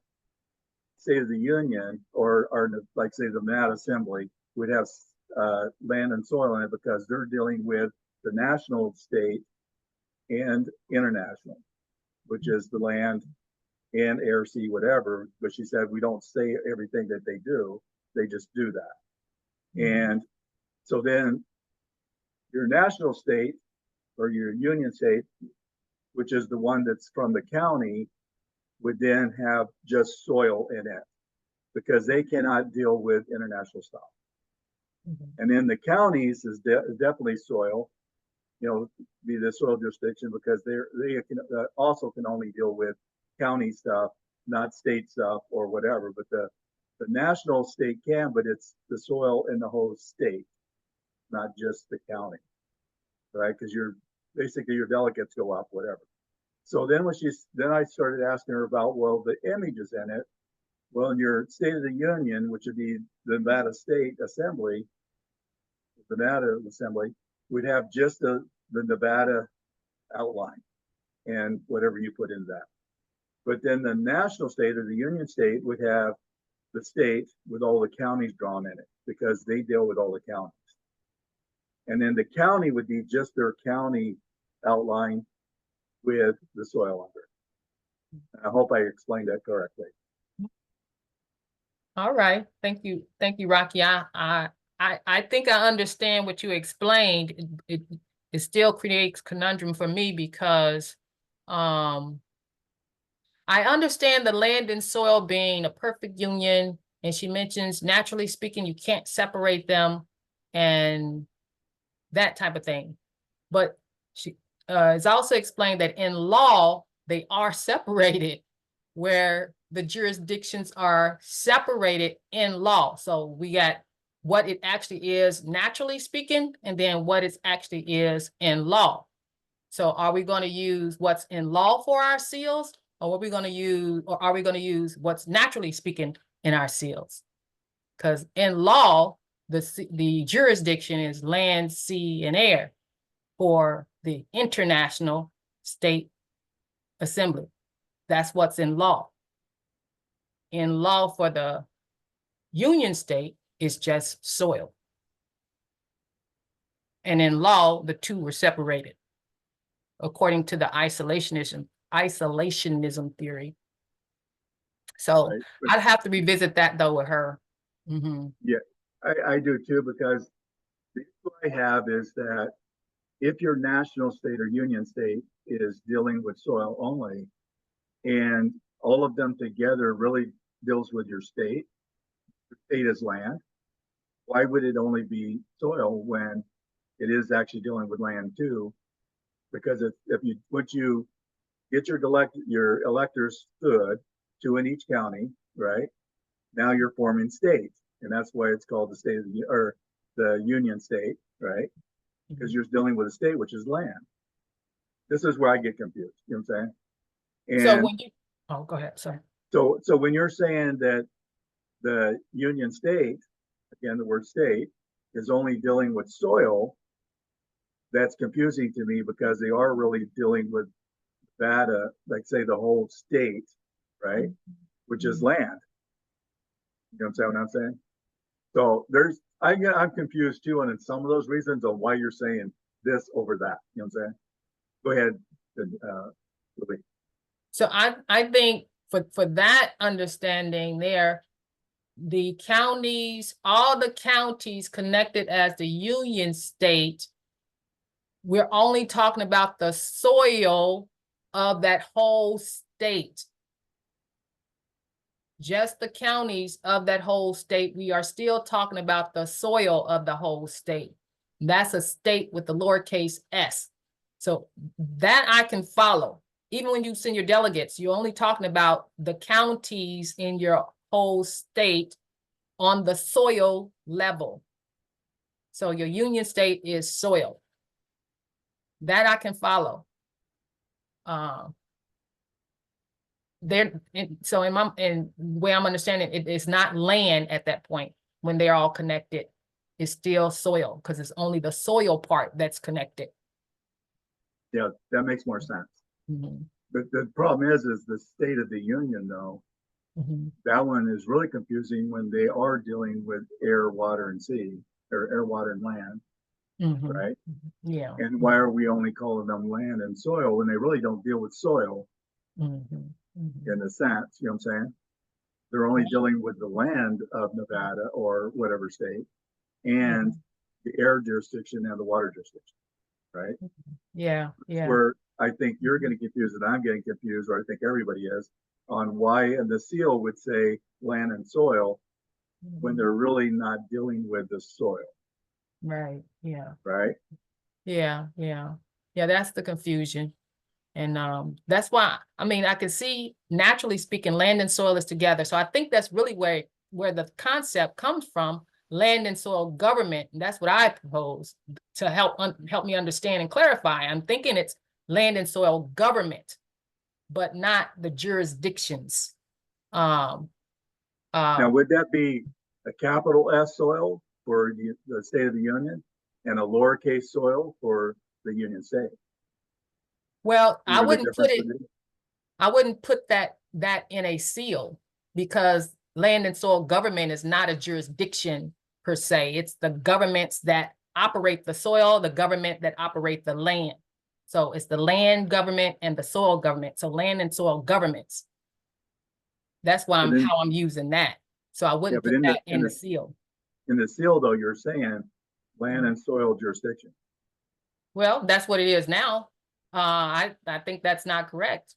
state of the union or like say the Nevada Assembly would have land and soil in it because they're dealing with the national state and international, which is the land and air, sea, whatever. But she said we don't say everything that they do; they just do that. And so then your national state or your union state, which is the one that's from the county, would then have just soil in it because they cannot deal with international stuff. And then the counties is definitely soil, be the soil jurisdiction because they can, also can only deal with county stuff, not state stuff or whatever. But the national state can, but it's the soil in the whole state, not just the county, right? Because basically your delegates go up, whatever. So then then I started asking her about, well, the images in it. Well, in your State of the Union, which would be the Nevada State Assembly, would have just the Nevada outline and whatever you put in that. But then the national state or the union state would have the state with all the counties drawn in it because they deal with all the counties. And then the county would be just their county outline with the soil under. I hope I explained that correctly. All right. Thank you, Rocky. I think I understand what you explained. It still creates conundrum for me because I understand the land and soil being a perfect union, and she mentions naturally speaking you can't separate them and that type of thing. But she has also explained that in law they are separated, where the jurisdictions are separated in law. So we got what it actually is naturally speaking, and then what it actually is in law. So are we going to use what's in law for our seals, or are we going to use what's naturally speaking in our seals? Because in law, the jurisdiction is land, sea, and air for the international state assembly. That's what's in law. In law for the union state is just soil. And in law, the two were separated according to the isolationism theory. So Right. I'd have to revisit that though with her. Yeah, I do too, because the issue I have is that if your national state or union state is dealing with soil only, and all of them together really deals with your state, the state is land, why would it only be soil when it is actually dealing with land too? Because once you get your electors stood, 2 in each county, right? Now you're forming states, and that's why it's called the state of the union state, right? Because you're dealing with a state which is land. This is where I get confused. You know what I'm saying? And So Oh, go ahead, sorry. So when you're saying that the Union State, again, the word state, is only dealing with soil, that's confusing to me because they are really dealing with data, like say the whole state, right? Which is land. You know what I'm saying? So I'm confused too, and in some of those reasons on why you're saying this over that. You know what I'm saying? Go ahead, Louise. So I think for that understanding there, the counties, all the counties connected as the Union State, we're only talking about the soil of that whole state. Just the counties of that whole state. We are still talking about the soil of the whole state. That's a state with the lowercase s. So that I can follow. Even when you send your delegates, you're only talking about the counties in your whole state on the soil level. So your Union State is soil. That I can follow. So in the way I'm understanding it, it's not land at that point when they're all connected. It's still soil because it's only the soil part that's connected. Yeah, that makes more sense. Mm-hmm. But the problem is the State of the Union, though. Mm-hmm. That one is really confusing when they are dealing with air, water, and sea, or air, water, and land, mm-hmm. right? Yeah. And why are we only calling them land and soil when they really don't deal with soil? Mm-hmm. In a sense, you know what I'm saying? They're only dealing with the land of Nevada or whatever state and the air jurisdiction and the water jurisdiction, right? Yeah, yeah. Where I think you're getting confused and I'm getting confused, or I think everybody is, on why and the seal would say land and soil when they're really not dealing with the soil. Right, yeah. Right? Yeah, yeah. Yeah, that's the confusion. And that's why, I mean, I can see, naturally speaking, land and soil is together. So I think that's really where the concept comes from, land and soil government. And that's what I propose to help me understand and clarify. I'm thinking it's land and soil government, but not the jurisdictions. Now, would that be a capital S soil for the State of the Union and a lowercase soil for the Union State? Well, I wouldn't put that in a seal because land and soil government is not a jurisdiction per se. It's the governments that operate the soil, the government that operate the land. So it's the land government and the soil government. So land and soil governments. That's why how I'm using that. So I wouldn't put that in the seal. In the seal, though, you're saying land and soil jurisdiction. Well, that's what it is now. I think that's not correct.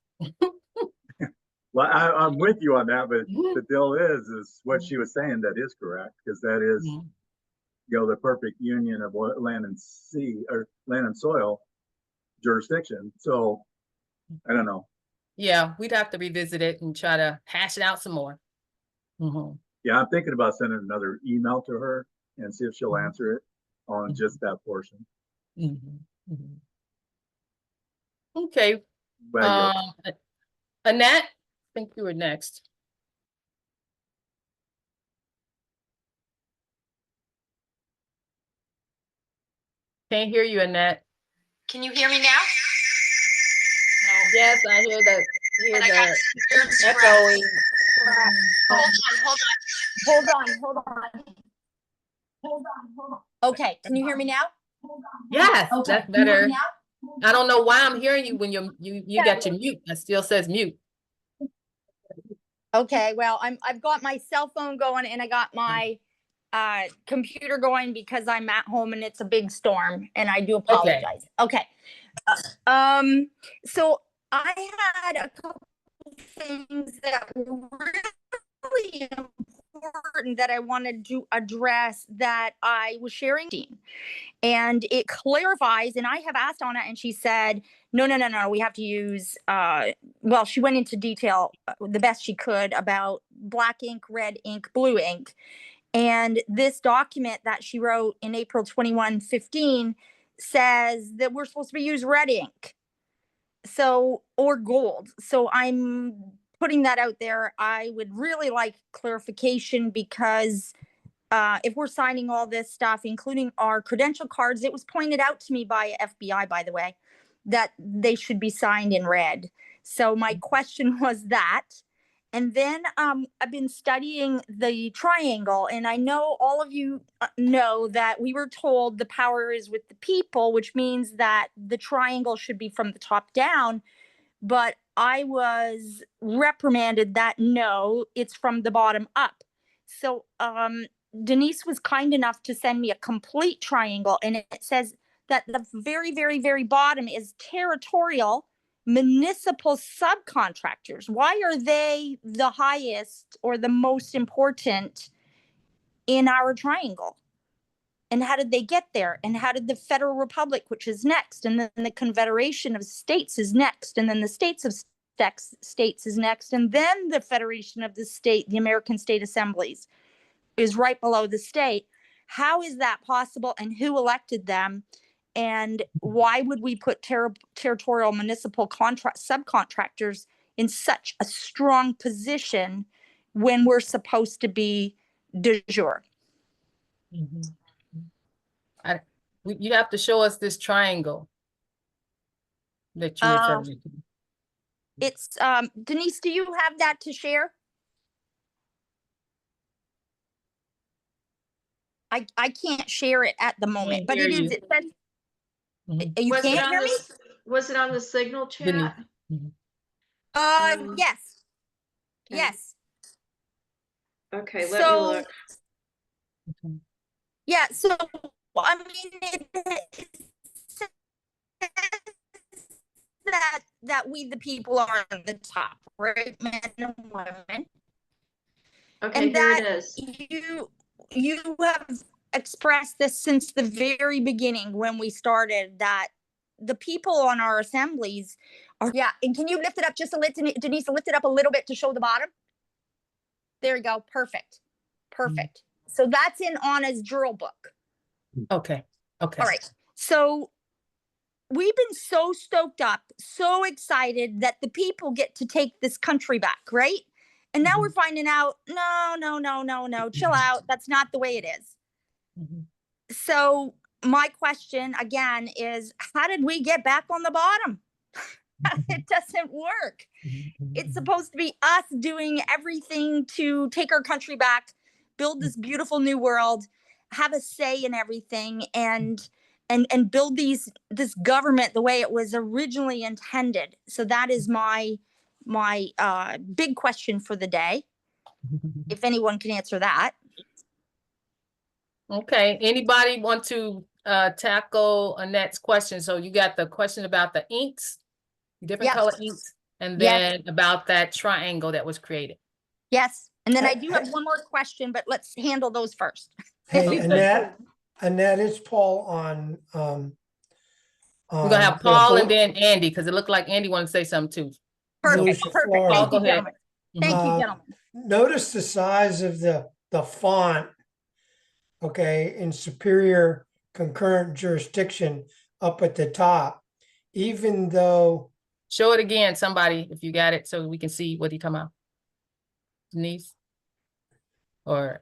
Well, I'm with you on that, but the deal is what she was saying that is correct, because that is, you know, the perfect union of land and sea or land and soil jurisdiction. So I don't know. Yeah, we'd have to revisit it and try to hash it out some more. Mm-hmm. Yeah, I'm thinking about sending another email to her and see if she'll answer it on just that portion. Mm-hmm. Mm-hmm. Okay. Annette, I think you were next. Can't hear you, Annette. Can you hear me now? No. Yes, I hear the echoing. Hold on. Okay, can you hear me now? Yes, okay. That's better. I don't know why I'm hearing you when you got your mute. It still says mute. Okay, well, I've got my cell phone going and I got my computer going because I'm at home and it's a big storm and I do apologize. Okay. So I had a couple things that were really important that I wanted to address that I was sharing. And it clarifies, and I have asked Anna and she said, no, we have to use, well, she went into detail the best she could about black ink, red ink, blue ink. And this document that she wrote in April 2115 says that we're supposed to use red ink. So, or gold. So I'm putting that out there. I would really like clarification because if we're signing all this stuff, including our credential cards, it was pointed out to me by FBI, by the way, that they should be signed in red. So my question was that. And then I've been studying the triangle, and I know all of you know that we were told the power is with the people, which means that the triangle should be from the top down. But I was reprimanded that no, it's from the bottom up. So Denise was kind enough to send me a complete triangle, and it says that the very, very, very bottom is territorial municipal subcontractors. Why are they the highest or the most important in our triangle? And how did they get there? And how did the Federal Republic, which is next, and then the Confederation of States is next, and then the States of States is next, and then the Federation of the American State Assemblies is right below the state. How is that possible, and who elected them? And why would we put territorial municipal subcontractors in such a strong position when we're supposed to be de jure? You have to show us this triangle that you referred to. It's Denise, do you have that to share? I can't share it at the moment, but it is. It says, you can't hear me? Was it on the signal chat? Yes. Okay. Yes. Okay, let me look. Yeah, so I mean, it says that we the people are on the top, right, men and women. Okay, and here that it is. you have expressed this since the very beginning when we started, that the people on our assemblies are, yeah. And can you lift it up just a little, Denise, lift it up a little bit to show the bottom? There you go. Perfect. Perfect. So that's in Anna's drill book. Okay. Okay. All right. So we've been so stoked up, so excited that the people get to take this country back, right? And now we're finding out, no, chill out. That's not the way it is. So my question again is, how did we get back on the bottom? It doesn't work. It's supposed to be us doing everything to take our country back, build this beautiful new world, have a say in everything, and build this government the way it was originally intended. So that is my big question for the day, if anyone can answer that. Okay, anybody want to tackle Annette's question? So you got the question about the inks, different color inks, and then about that triangle that was created. Yes, and then I do have one more question, but let's handle those first. Hey, Annette, it's Paul on. We're gonna have Paul and then Andy, because it looked like Andy wanted to say something too. Perfect, Volusia, perfect. Florida. Thank Go you, ahead. gentlemen. Thank you, gentlemen. Notice the size of the font, okay, in superior concurrent jurisdiction up at the top, even though. Show it again, somebody, if you got it, so we can see what he's talking about. Denise? Or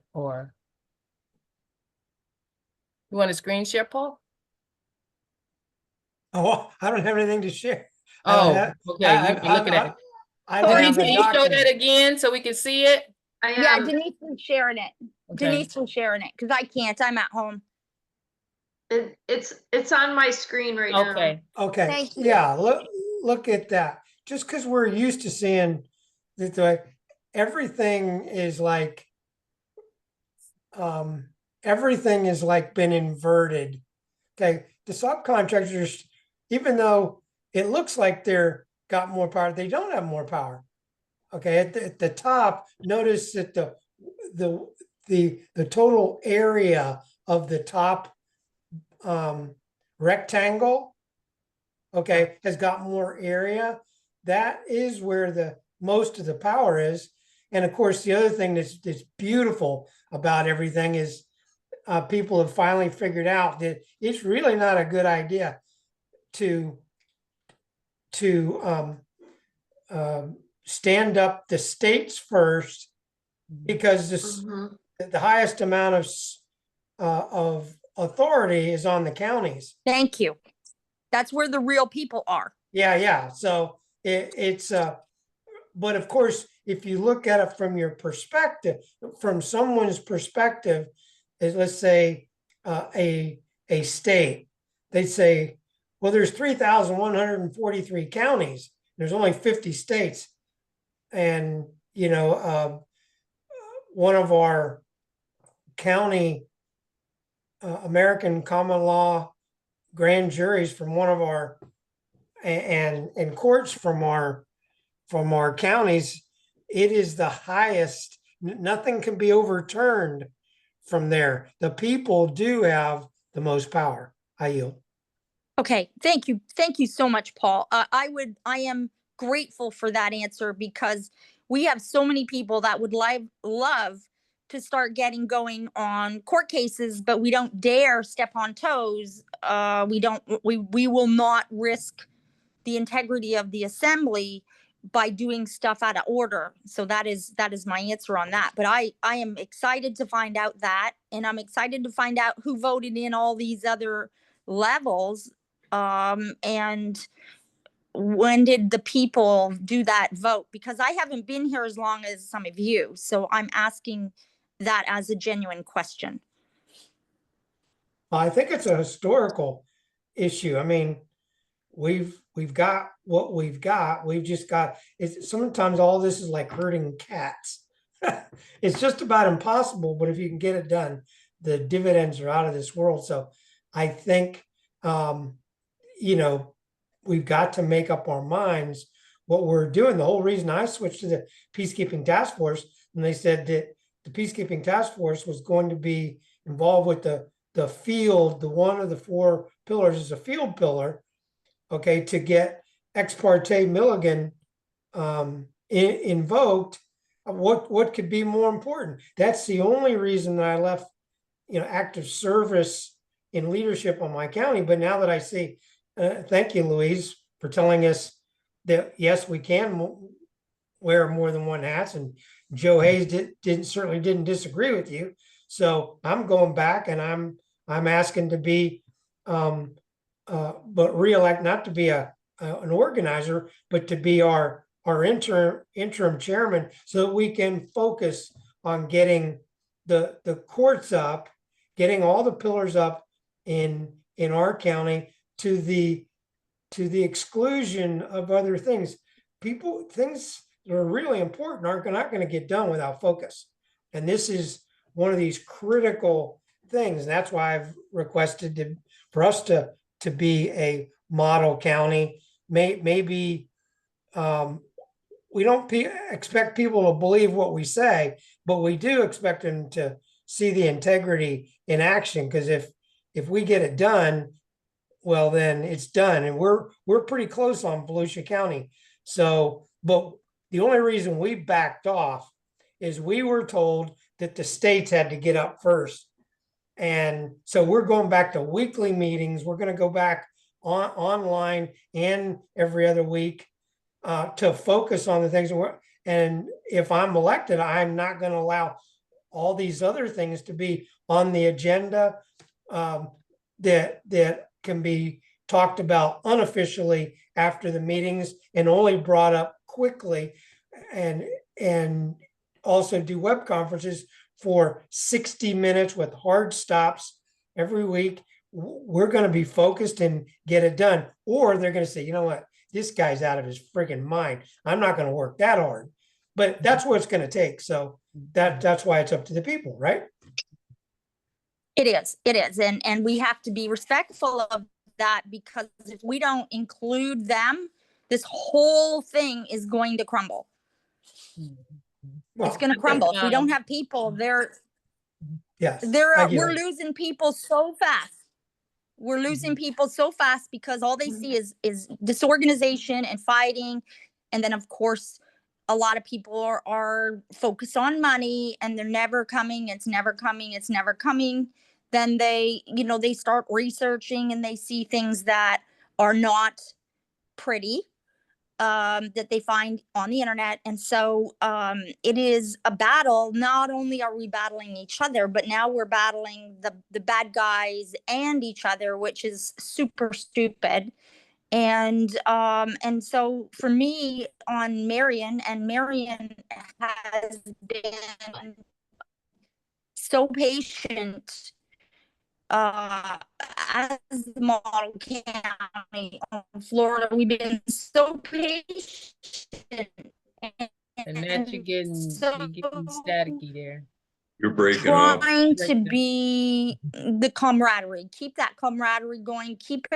you want to screen share, Paul? Oh, I don't have anything to share. Oh, okay, you can look at it. I don't Denise, have can a you show document. that again so we can see it? Yeah, Denise was sharing it. Okay. Denise was sharing it because I can't. I'm at home. It's on my screen right now. Okay. Okay, Thank you. yeah, look at that. Just because we're used to seeing that everything is like been inverted. Okay, the subcontractors, even though it looks like they're got more power, they don't have more power. Okay, at the top, notice that the total area of the top rectangle, okay, has got more area. That is where the most of the power is. And of course, the other thing that's beautiful about everything is people have finally figured out that it's really not a good idea to stand up the states first, because this, Mhm. the highest amount of authority is on the counties. Thank you. That's where the real people are. Yeah. So it's but of course, if you look at it from your perspective, from someone's perspective, is, let's say a state, they say, well, there's 3,143 counties. There's only 50 states, and one of our county American common law grand juries from one of our and courts from our counties, it is the highest. Nothing can be overturned from there. The people do have the most power. I yield. Okay, thank you. Thank you so much, Paul. I am grateful for that answer, because we have so many people that would love to start getting going on court cases, but we don't dare step on toes. We will not risk the integrity of the assembly by doing stuff out of order. So that is my answer on that. But I am excited to find out that, and I'm excited to find out who voted in all these other levels. And when did the people do that vote? Because I haven't been here as long as some of you. So I'm asking that as a genuine question. I think it's a historical issue. I mean, we've got what we've got. We've just got, it's sometimes all this is like herding cats. It's just about impossible, but if you can get it done, the dividends are out of this world. So I think we've got to make up our minds what we're doing. The whole reason I switched to the peacekeeping task force, and they said that the peacekeeping task force was going to be involved with the field, the one of the four pillars is a field pillar, okay, to get ex parte Milligan invoked. What could be more important? That's the only reason that I left, active service in leadership on my county. But now that I see, thank you, Louise, for telling us that yes, we can wear more than one hat, and Joe Hayes certainly didn't disagree with you. So I'm going back, and I'm asking to be, but reelect, not to be an organizer, but to be our interim chairman, so that we can focus on getting the courts up, getting all the pillars up in our county, to the exclusion of other things. Things that are really important are not going to get done without focus. And this is one of these critical things. And that's why I've requested for us to be a model county. Maybe we don't expect people to believe what we say, but we do expect them to see the integrity in action. Because if we get it done, well, then it's done. And we're pretty close on Volusia County. So, but the only reason we backed off is we were told that the states had to get up first. And so we're going back to weekly meetings. We're going to go back online and every other week to focus on the things. And if I'm elected, I'm not going to allow all these other things to be on the agenda that can be talked about unofficially after the meetings and only brought up quickly, and also do web conferences for 60 minutes with hard stops every week. We're going to be focused and get it done. Or they're going to say, you know what, this guy's out of his freaking mind. I'm not going to work that hard. But that's what it's going to take. So that's why it's up to the people, right? It is. And we have to be respectful of that, because if we don't include them, this whole thing is going to crumble. Well, It's going to crumble. If we don't have people, yes, we're losing people so fast. We're losing people so fast because all they see is disorganization and fighting. And then, of course, a lot of people are focused on money, and they're never coming. It's never coming. It's never coming. Then they start researching, and they see things that are not pretty. that they find on the internet. And so it is a battle. Not only are we battling each other, but now we're battling the bad guys and each other, which is super stupid. And so for me on Marion, and Marion has been so patient as the model county on Florida. We've been so patient And that you're so getting staticky there. You're breaking up. trying to Breaking up. be the camaraderie, keep that camaraderie going, keep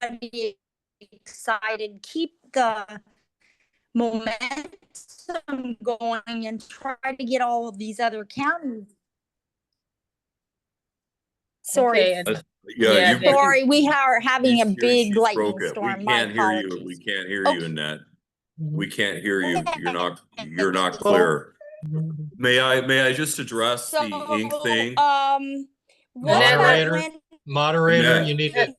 everybody excited, keep the momentum going, and try to get all of these other counties. Sorry. Okay, and- Yeah, Yeah, you. that- Sorry, we are having a big she's lightning broken. storm. We My can't hear you. apologies. We can't hear Okay. you, Annette. Mhm. We can't hear you. You're not Well- clear. Mhm. May I just address So, the ink thing? what Moderator, about when Moderator, Annette. you need to get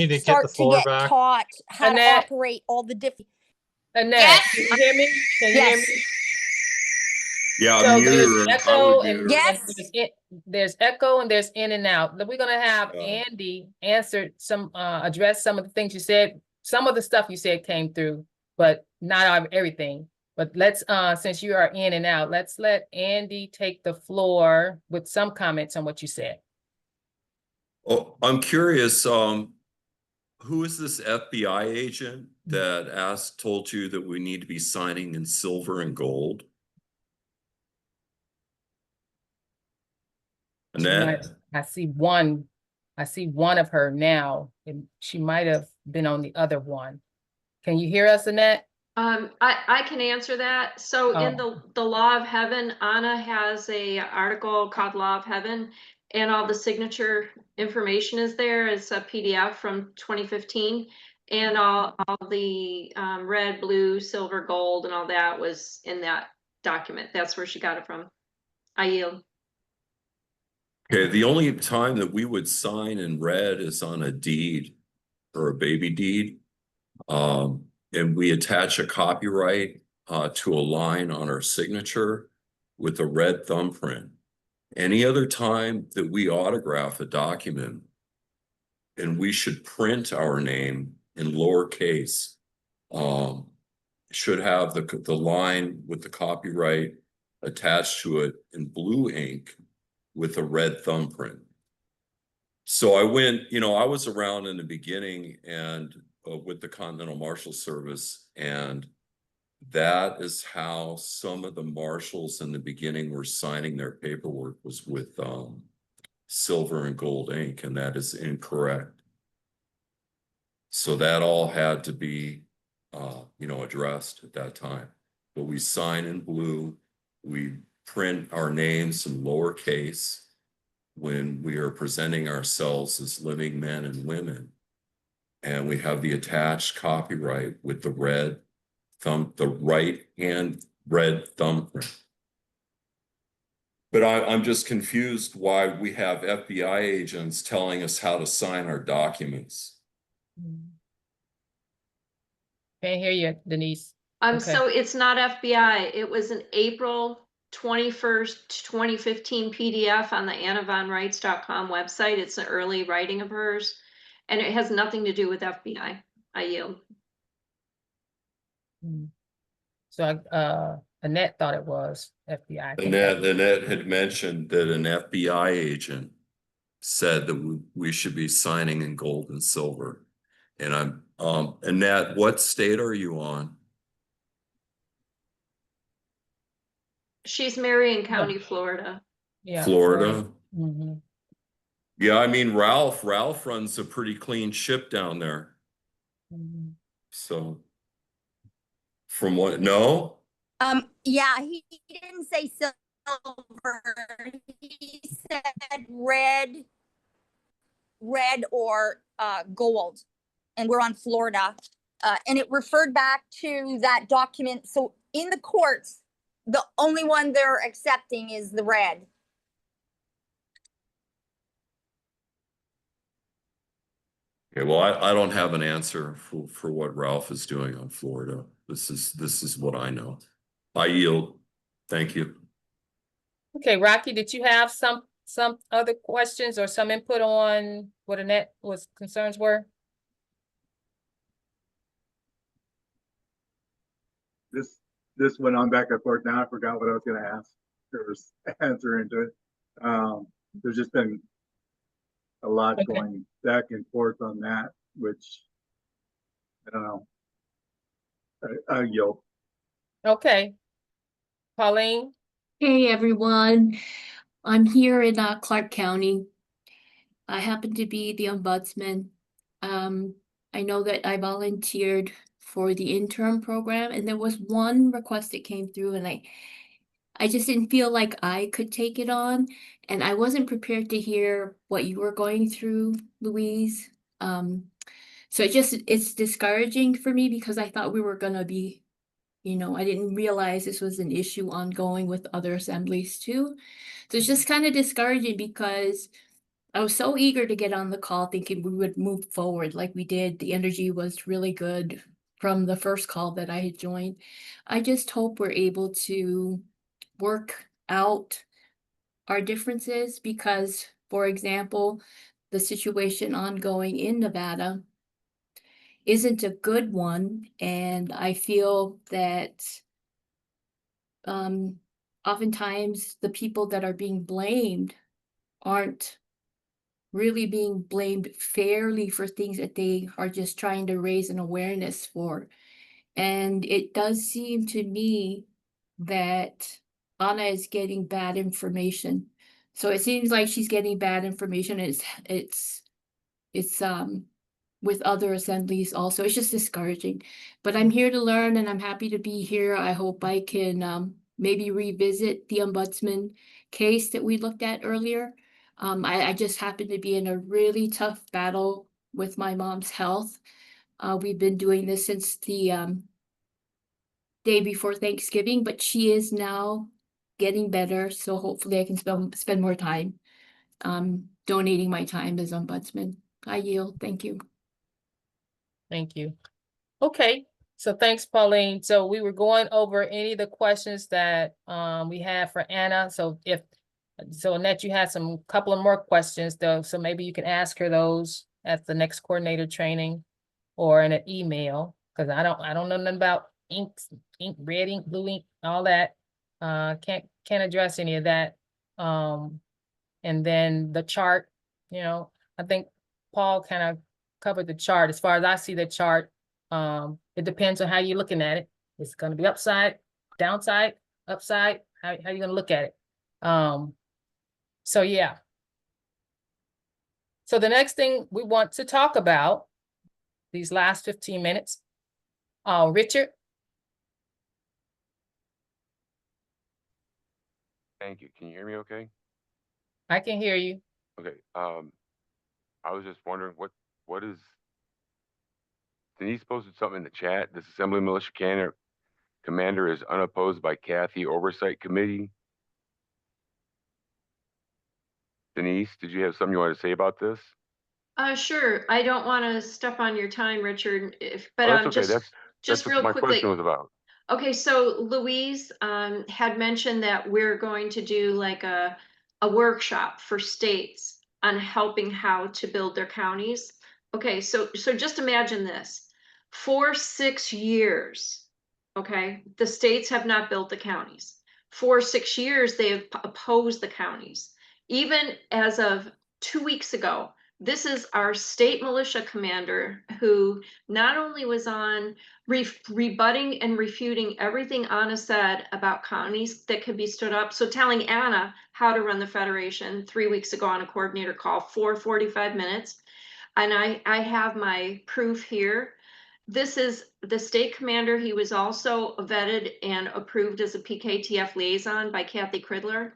the start to floor get back. taught how to Annette. operate all the different? Annette, Yes. can you hear me? Can you hear Yes. me? Yeah, So mute there's her. I echo would and mute her. Yes. there's echo and there's in and out. We're gonna have Yeah. Andy answer address some of the things you said. Some of the stuff you said came through, but not everything. But let's, since you are in and out, let's let Andy take the floor with some comments on what you said. Oh, I'm curious, who is this FBI agent that told you that we need to be signing in silver and gold? Annette? I see one of her now, and she might have been on the other one. Can you hear us, Annette? I can answer that. So in the Law of Heaven, Anna has a article called Law of Heaven, and all the signature information is there. It's a PDF from 2015, and all the red, blue, silver, gold, and all that was in that document. That's where she got it from. I yield. Okay, the only time that we would sign in red is on a deed or a baby deed. And we attach a copyright to a line on our signature with a red thumbprint. Any other time that we autograph a document, and we should print our name in lowercase, should have the line with the copyright attached to it in blue ink with a red thumbprint. So I was around in the beginning and with the Continental Marshal Service, and that is how some of the marshals in the beginning were signing their paperwork, was with silver and gold ink, and that is incorrect. So that all had to be addressed at that time. But we sign in blue, we print our names in lowercase when we are presenting ourselves as living men and women. And we have the attached copyright with the right hand red thumbprint. But I'm just confused why we have FBI agents telling us how to sign our documents. Can't hear you, Denise. Okay. So it's not FBI. It was an April 21st, 2015 PDF on the AnnaVonRights.com website. It's an early writing of hers, and it has nothing to do with FBI. I yield. So Annette thought it was FBI. I think Annette had mentioned that an FBI agent said that we should be signing in gold and silver. And Annette, what state are you on? She's Marion County, Florida. Yeah, Florida? Mhm. Yeah, I mean, Ralph runs a pretty clean ship down there. Mhm. So from what, no? Yeah, he didn't say silver. He said red or gold, and we're on Florida. And it referred back to that document. So in the courts, the only one they're accepting is the red. Okay, well, I don't have an answer for what Ralph is doing on Florida. This is what I know. I yield. Thank you. Okay, Rocky, did you have some other questions or some input on what Annette was concerns were? This went on back and forth. Now I forgot what I was going to ask. There was answer into it. There's just been a lot Okay. going back and forth on that, which I don't know. I yield. Okay. Pauline, Hey everyone, I'm here in Clark County. I happen to be the ombudsman. I know that I volunteered for the interim program, and there was one request that came through, and I just didn't feel like I could take it on, and I wasn't prepared to hear what you were going through, Louise. So it's discouraging for me because I thought we were gonna be, I didn't realize this was an issue ongoing with other assemblies too. So it's just kind of discouraging because I was so eager to get on the call thinking we would move forward like we did. The energy was really good from the first call that I had joined. I just hope we're able to work out our differences because, for example, the situation ongoing in Nevada isn't a good one, and I feel that oftentimes the people that are being blamed aren't really being blamed fairly for things that they are just trying to raise an awareness for. And it does seem to me that Anna is getting bad information. So it seems like she's getting bad information. It's with other assemblies also. It's just discouraging. But I'm here to learn and I'm happy to be here. I hope I can maybe revisit the ombudsman case that we looked at earlier. I just happen to be in a really tough battle with my mom's health. We've been doing this since the day before Thanksgiving, but she is now getting better. So hopefully I can spend more time donating my time as ombudsman. I yield. Thank you. thank you. Okay, so thanks, Pauline. So we were going over any of the questions that we have for Anna. So Annette, you had some couple of more questions though, so maybe you can ask her those at the next coordinator training or in an email, because I don't know nothing about ink, red ink, blue ink, all that. Can't address any of that. And then the chart, I think Paul kind of covered the chart. As far as I see the chart, it depends on how you're looking at it. It's going to be upside, downside, upside. How you going to look at it? So yeah. So the next thing we want to talk about these last 15 minutes, Richard. Thank you. Can you hear me okay? I can hear you. Okay. I was just wondering what is Denise posted something in the chat. This Assembly Militia Commander is unopposed by Kathy Oversight Committee. Denise, did you have something you wanted to say about this? Sure. I don't want to step on your time, Richard, but That's okay. That's just what real my quickly. question was about. Okay, so Louise had mentioned that we're going to do like a workshop for states on helping how to build their counties. Okay, so just imagine this. For 6 years, okay, the states have not built the counties. For 6 years, they have opposed the counties. Even as of 2 weeks ago, this is our state militia commander who not only was on rebutting and refuting everything Anna said about counties that could be stood up. So telling Anna how to run the Federation 3 weeks ago on a coordinator call for 45 minutes. And I have my proof here. This is the state commander. He was also vetted and approved as a PKTF liaison by Kathy Cridler.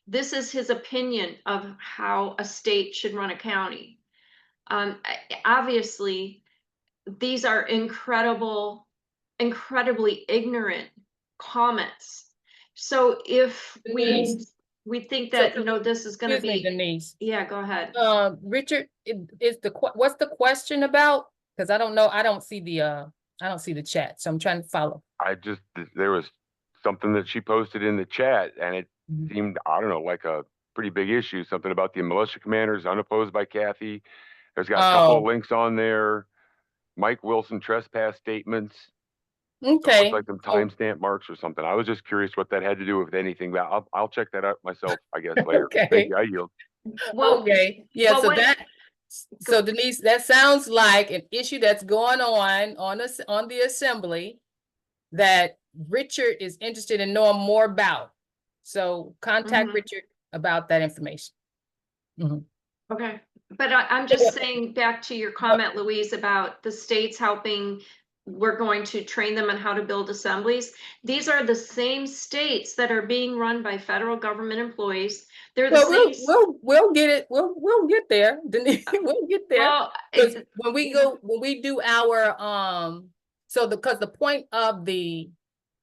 This is his opinion of how a state should run a county. Obviously, these are incredibly ignorant comments. So if we we think that, you know, this is gonna Excuse me, be, Denise. yeah, go ahead. Richard, what's the question about? Because I don't know, I don't see the chat, so I'm trying to follow. There was something that she posted in the chat and it Mhm. seemed, I don't know, like a pretty big issue, something about the militia commanders unopposed by Kathy. There's got a couple of Oh, links on there. Mike Wilson trespass statements. okay. Looks like some Oh, timestamp marks or something. I was just curious what that had to do with anything, but I'll check that out myself, I guess, later. Thank okay. you. I yield. Well, Okay, yeah, well, so what- so Denise, that sounds like an issue that's going on the assembly that Richard is interested in knowing more about. So contact Mhm. Richard about that information. Mhm. Okay, but I'm just saying back to your comment, Louise, about the states helping, we're going to train them on how to build assemblies. These are the same states that are being run by federal government employees. They're the Well, same. we'll get it. We'll get there, Denise. We'll get there. Well, Because when we do our because the point of the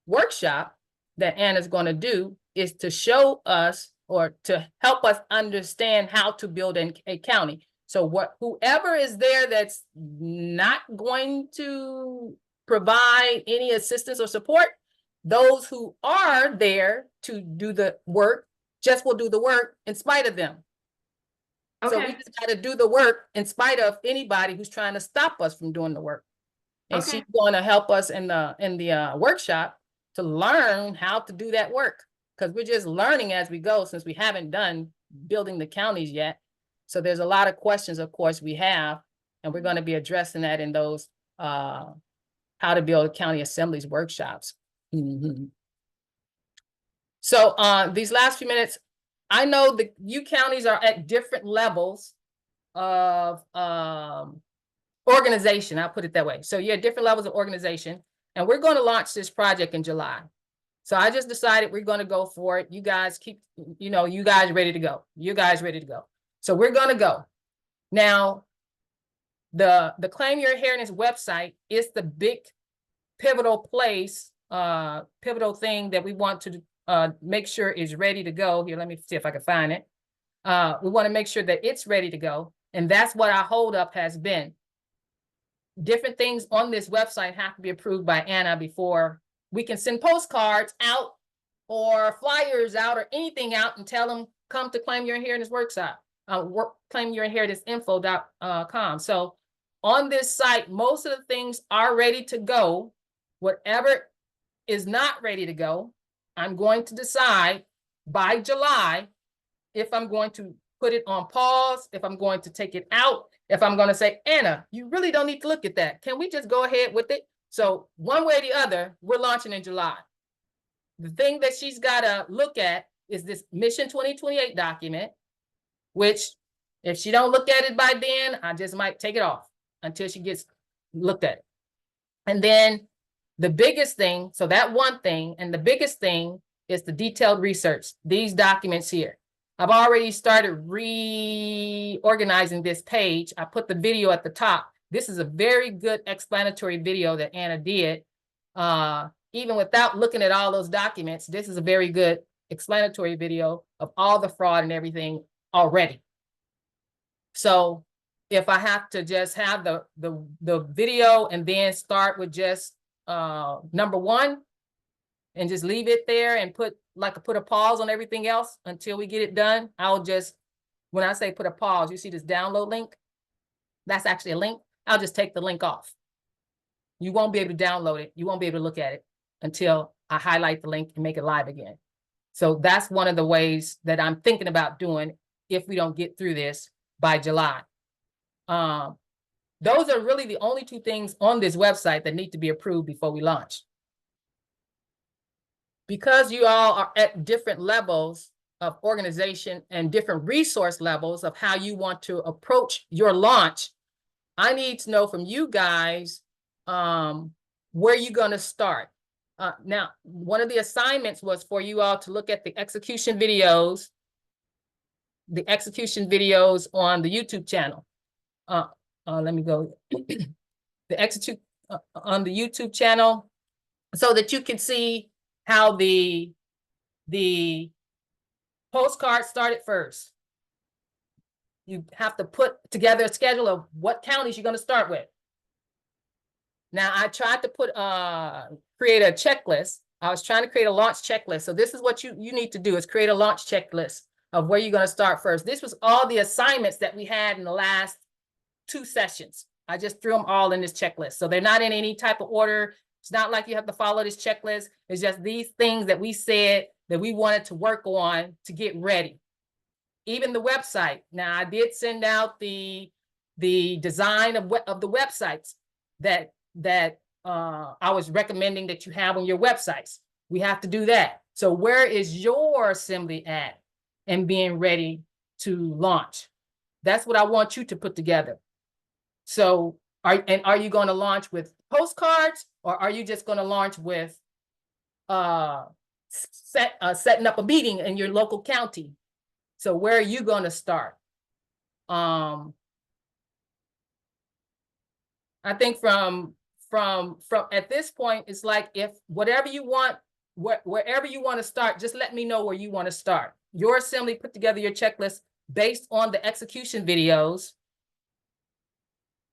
workshop that Anna's going to do is to show us or to help us understand how to build a county. So whoever is there that's not going to provide any assistance or support, those who are there to do the work just will do the work in spite of them. So we okay, just got to do the work in spite of anybody who's trying to stop us from doing the work. And okay, she's going to help us in the workshop to learn how to do that work, because we're just learning as we go since we haven't done building the counties yet. So there's a lot of questions, of course, we have, and we're going to be addressing that in those how to build county assemblies workshops. Mhm. So these last few minutes, I know that you counties are at different levels of organization. I'll put it that way. So you're at different levels of organization, and we're going to launch this project in July. So I just decided we're going to go for it. You guys keep, you guys ready to go. You guys ready to go. So we're going to go. Now, the Claim Your Inheritance website is the big pivotal place, pivotal thing that we want to make sure is ready to go. Here, let me see if I can find it. We want to make sure that it's ready to go. And that's what our holdup has been. Different things on this website have to be approved by Anna before we can send postcards out or flyers out or anything out and tell them, come to Claim Your Inheritance workshop, claimyourinheritance.info.com. So on this site, most of the things are ready to go. Whatever is not ready to go, I'm going to decide by July if I'm going to put it on pause, if I'm going to take it out, if I'm going to say, Anna, you really don't need to look at that. Can we just go ahead with it? So one way or the other, we're launching in July. The thing that she's got to look at is this Mission 2028 document, which if she don't look at it by then, I just might take it off until she gets looked at it. And then the biggest thing, so that one thing, and the biggest thing is the detailed research, these documents here. I've already started reorganizing this page. I put the video at the top. This is a very good explanatory video that Anna did. Even without looking at all those documents, this is a very good explanatory video of all the fraud and everything already. So if I have to just have the video and then start with just number one and just leave it there and put a pause on everything else until we get it done, I'll just, when I say put a pause, you see this download link? That's actually a link. I'll just take the link off. You won't be able to download it. You won't be able to look at it until I highlight the link and make it live again. So that's one of the ways that I'm thinking about doing if we don't get through this by July. Those are really the only two things on this website that need to be approved before we launch. Because you all are at different levels of organization and different resource levels of how you want to approach your launch, I need to know from you guys where you're going to start. Now, one of the assignments was for you all to look at the execution videos on the YouTube channel. Let me go. The execute on the YouTube channel so that you can see how the postcard started first. You have to put together a schedule of what counties you're going to start with. Now, I tried to create a checklist. I was trying to create a launch checklist. So this is what you need to do, is create a launch checklist of where you're going to start first. This was all the assignments that we had in the last 2 sessions. I just threw them all in this checklist. So they're not in any type of order. It's not like you have to follow this checklist. It's just these things that we said that we wanted to work on to get ready. Even the website. Now, I did send out the design of the websites that I was recommending that you have on your websites. We have to do that. So where is your assembly at and being ready to launch? That's what I want you to put together. So are you going to launch with postcards, or are you just going to launch with setting up a meeting in your local county? So where are you going to start? I think from at this point, it's like, if whatever you want, wherever you want to start, just let me know where you want to start. Your assembly, put together your checklist based on the execution videos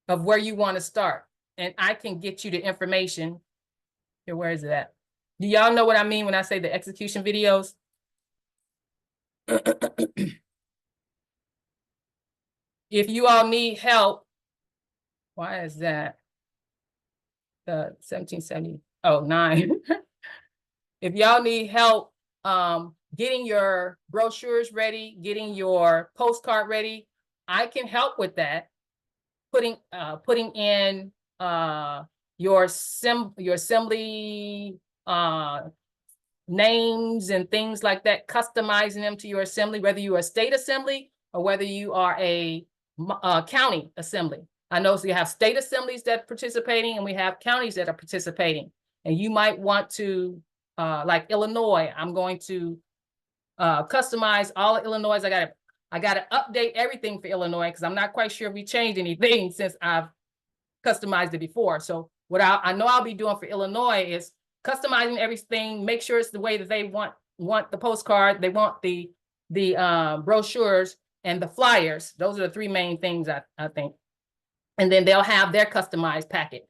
of where you want to start. And I can get you the information. Here, where is it at? Do y'all know what I mean when I say the execution videos? If you all need help, why is that? 1770, oh, 9. If y'all need help getting your brochures ready, getting your postcard ready, I can help with that. Putting in your assembly names and things like that, customizing them to your assembly, whether you are a state assembly or whether you are a county assembly. I know so you have state assemblies that are participating, and we have counties that are participating. And you might want to, like Illinois, I'm going to customize all of Illinois. I got to update everything for Illinois because I'm not quite sure if we changed anything since I've customized it before. So what I know I'll be doing for Illinois is customizing everything, make sure it's the way that they want the postcard, they want the brochures and the flyers. Those are the 3 main things I think. And then they'll have their customized packet.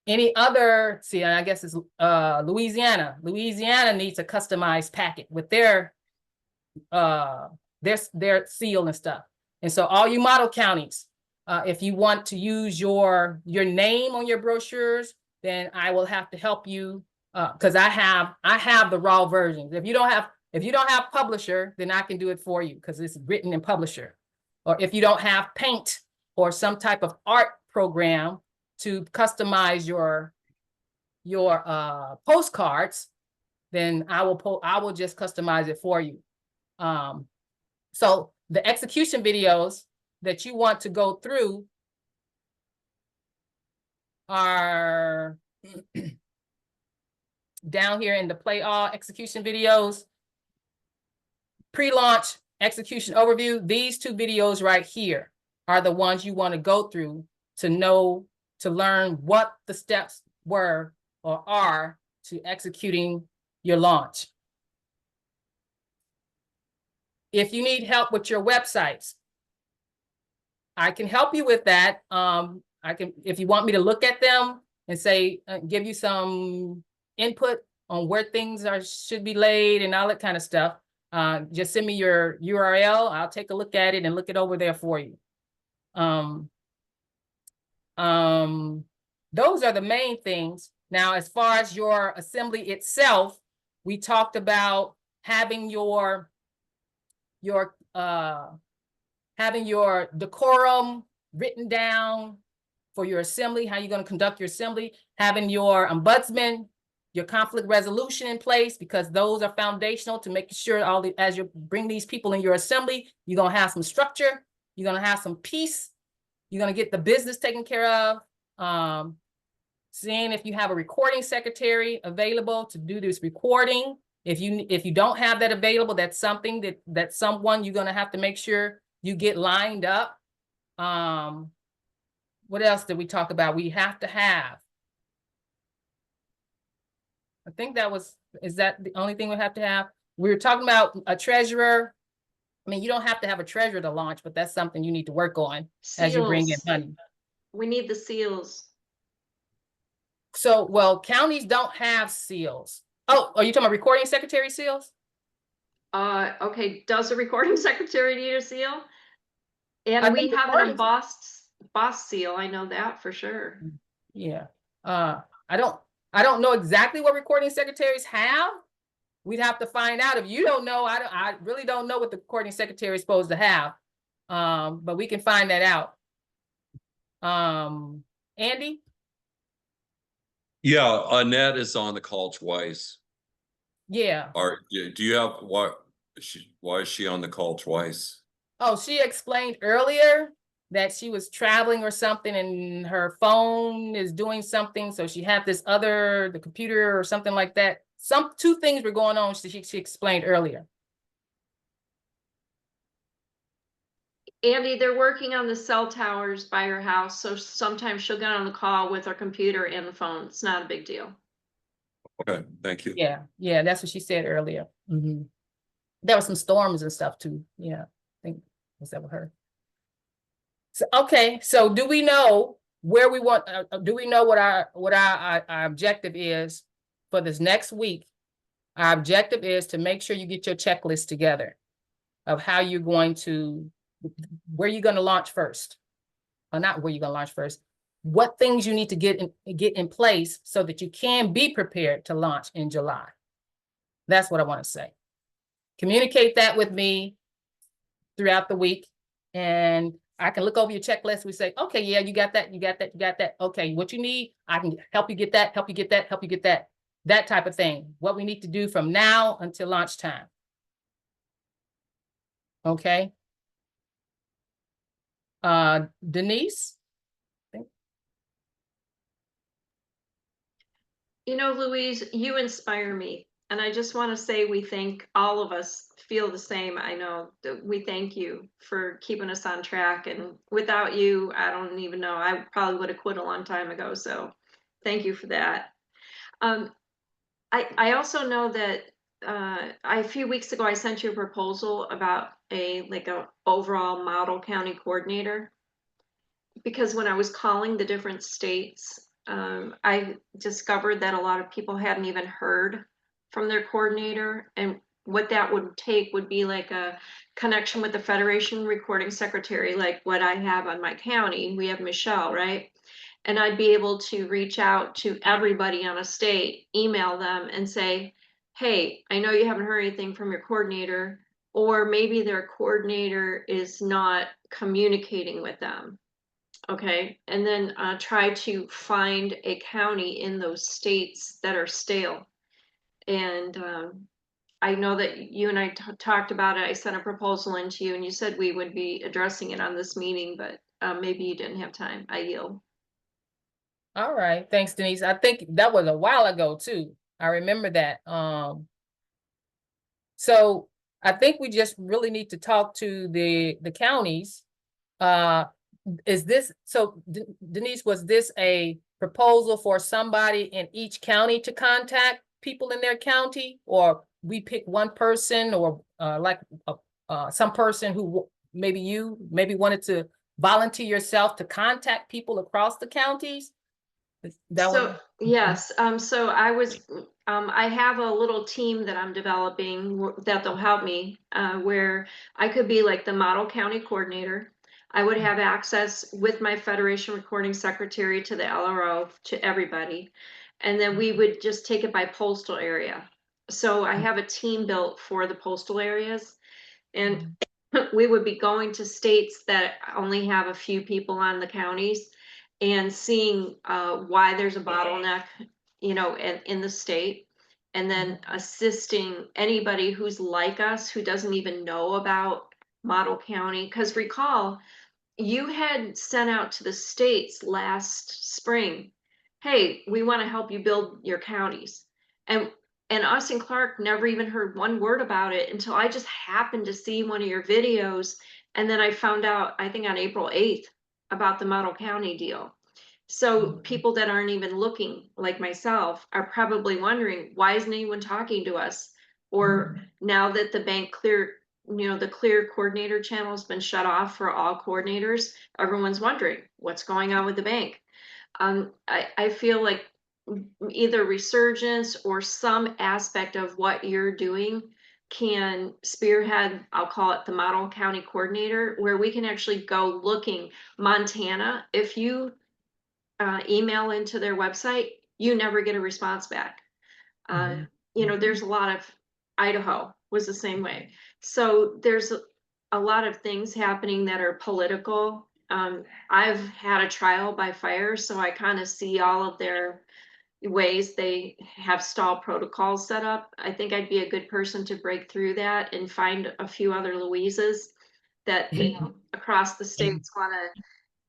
Any other, see, I guess it's Louisiana. Louisiana needs a customized packet with their seal and stuff. And so all you model counties, if you want to use your name on your brochures, then I will have to help you because I have the raw versions. If you don't have publisher, then I can do it for you because it's written in publisher. Or if you don't have paint or some type of art program to customize your postcards, then I will just customize it for you. So the execution videos that you want to go through are down here in the play all execution videos, pre-launch execution overview. These 2 videos right here are the ones you want to go through to learn what the steps were or are to executing your launch. If you need help with your websites, I can help you with that. If you want me to look at them and say, give you some input on where things should be laid and all that kind of stuff, just send me your URL. I'll take a look at it and look it over there for you. Those are the main things. Now, as far as your assembly itself, we talked about having your decorum written down for your assembly, how you're going to conduct your assembly, having your ombudsman, your conflict resolution in place, because those are foundational to making sure as you bring these people in your assembly, you're going to have some structure, you're going to have some peace, you're going to get the business taken care of. Seeing if you have a recording secretary available to do this recording. If you don't have that available, that's something that someone you're going to have to make sure you get lined up. What else did we talk about? We have to have. I think is that the only thing we have to have? We were talking about a treasurer, I mean, you don't have to have a treasurer to launch, but that's something you need to work on as you bring in Seals. money. We need the seals. So, well, counties don't have seals. Oh, are you talking about recording secretary seals? Okay, does the recording secretary need a seal? I And we think have an recording- embossed seal, I know that for sure. Yeah. I don't know exactly what recording secretaries have. We'd have to find out. If you don't know, I really don't know what the recording secretary is supposed to have. But we can find that out. Andy? Yeah, Annette is on the call twice. Yeah. Do you have why is she on the call twice? Oh, she explained earlier that she was traveling or something and her phone is doing something. So she had the computer or something like that. Two things were going on. She explained earlier. Andy, they're working on the cell towers by her house, so sometimes she'll get on the call with her computer and the phone. It's not a big deal. Okay, thank you. Yeah, that's what she said earlier. There were some storms and stuff too. Yeah, I think was that with her. So okay, so do we know where we want? Do we know what our objective is for this next week? Our objective is to make sure you get your checklist together of how you're going to, where you're going to launch first, or not where you're going to launch first. What things you need to get in place so that you can be prepared to launch in July. That's what I want to say. Communicate that with me throughout the week, and I can look over your checklist. We say, okay, yeah, you got that, you got that, you got that. Okay, what you need, I can help you get that, help you get that, help you get that. That type of thing. What we need to do from now until launch time. Okay. Denise? You know, Louise, you inspire me. And I just want to say we thank all of us feel the same. I know that we thank you for keeping us on track. And without you, I don't even know. I probably would have quit a long time ago. So thank you for that. I also know that a few weeks ago I sent you a proposal about a overall model county coordinator, because when I was calling the different states, I discovered that a lot of people hadn't even heard from their coordinator, and what that would take would be like a connection with the Federation recording secretary, like what I have on my county. We have Michelle, right? And I'd be able to reach out to everybody on a state, email them and say, hey, I know you haven't heard anything from your coordinator, or maybe their coordinator is not communicating with them. Okay, and then try to find a county in those states that are stale. And I know that you and I talked about it. I sent a proposal into you and you said we would be addressing it on this meeting, but maybe you didn't have time. I yield. All right, thanks, Denise. I think that was a while ago too. I remember that. So I think we just really need to talk to the counties. Is this, so Denise, was this a proposal for somebody in each county to contact people in their county, or we pick one person, or some person who maybe wanted to volunteer yourself to contact people across the counties? Yes, so I have a little team that I'm developing that they'll help me, where I could be like the model county coordinator. I would have access with my Federation recording secretary to the LRO, to everybody. And then we would just take it by postal area. So I have a team built for the postal areas, and we would be going to states that only have a few people on the counties and seeing why there's a bottleneck, you know, in the state, and then assisting anybody who's like us who doesn't even know about model county. Because recall, you had sent out to the states last spring, hey, we want to help you build your counties. And us and Clark never even heard one word about it until I just happened to see one of your videos. And then I found out, I think on April 8th, about the model county deal. So people that aren't even looking, like myself, are probably wondering, why isn't anyone talking to us? Or now that the bank cleared the clear coordinator channel has been shut off for all coordinators. Everyone's wondering what's going on with the bank. I feel like either resurgence or some aspect of what you're doing can spearhead, I'll call it the model county coordinator, where we can actually go looking. Montana, if you email into their website, you never get a response back. There's a lot of, Idaho was the same way. So there's a lot of things happening that are political. I've had a trial by fire, so I kind of see all of their ways they have stall protocols set up. I think I'd be a good person to break through that and find a few other Louises that across the states want to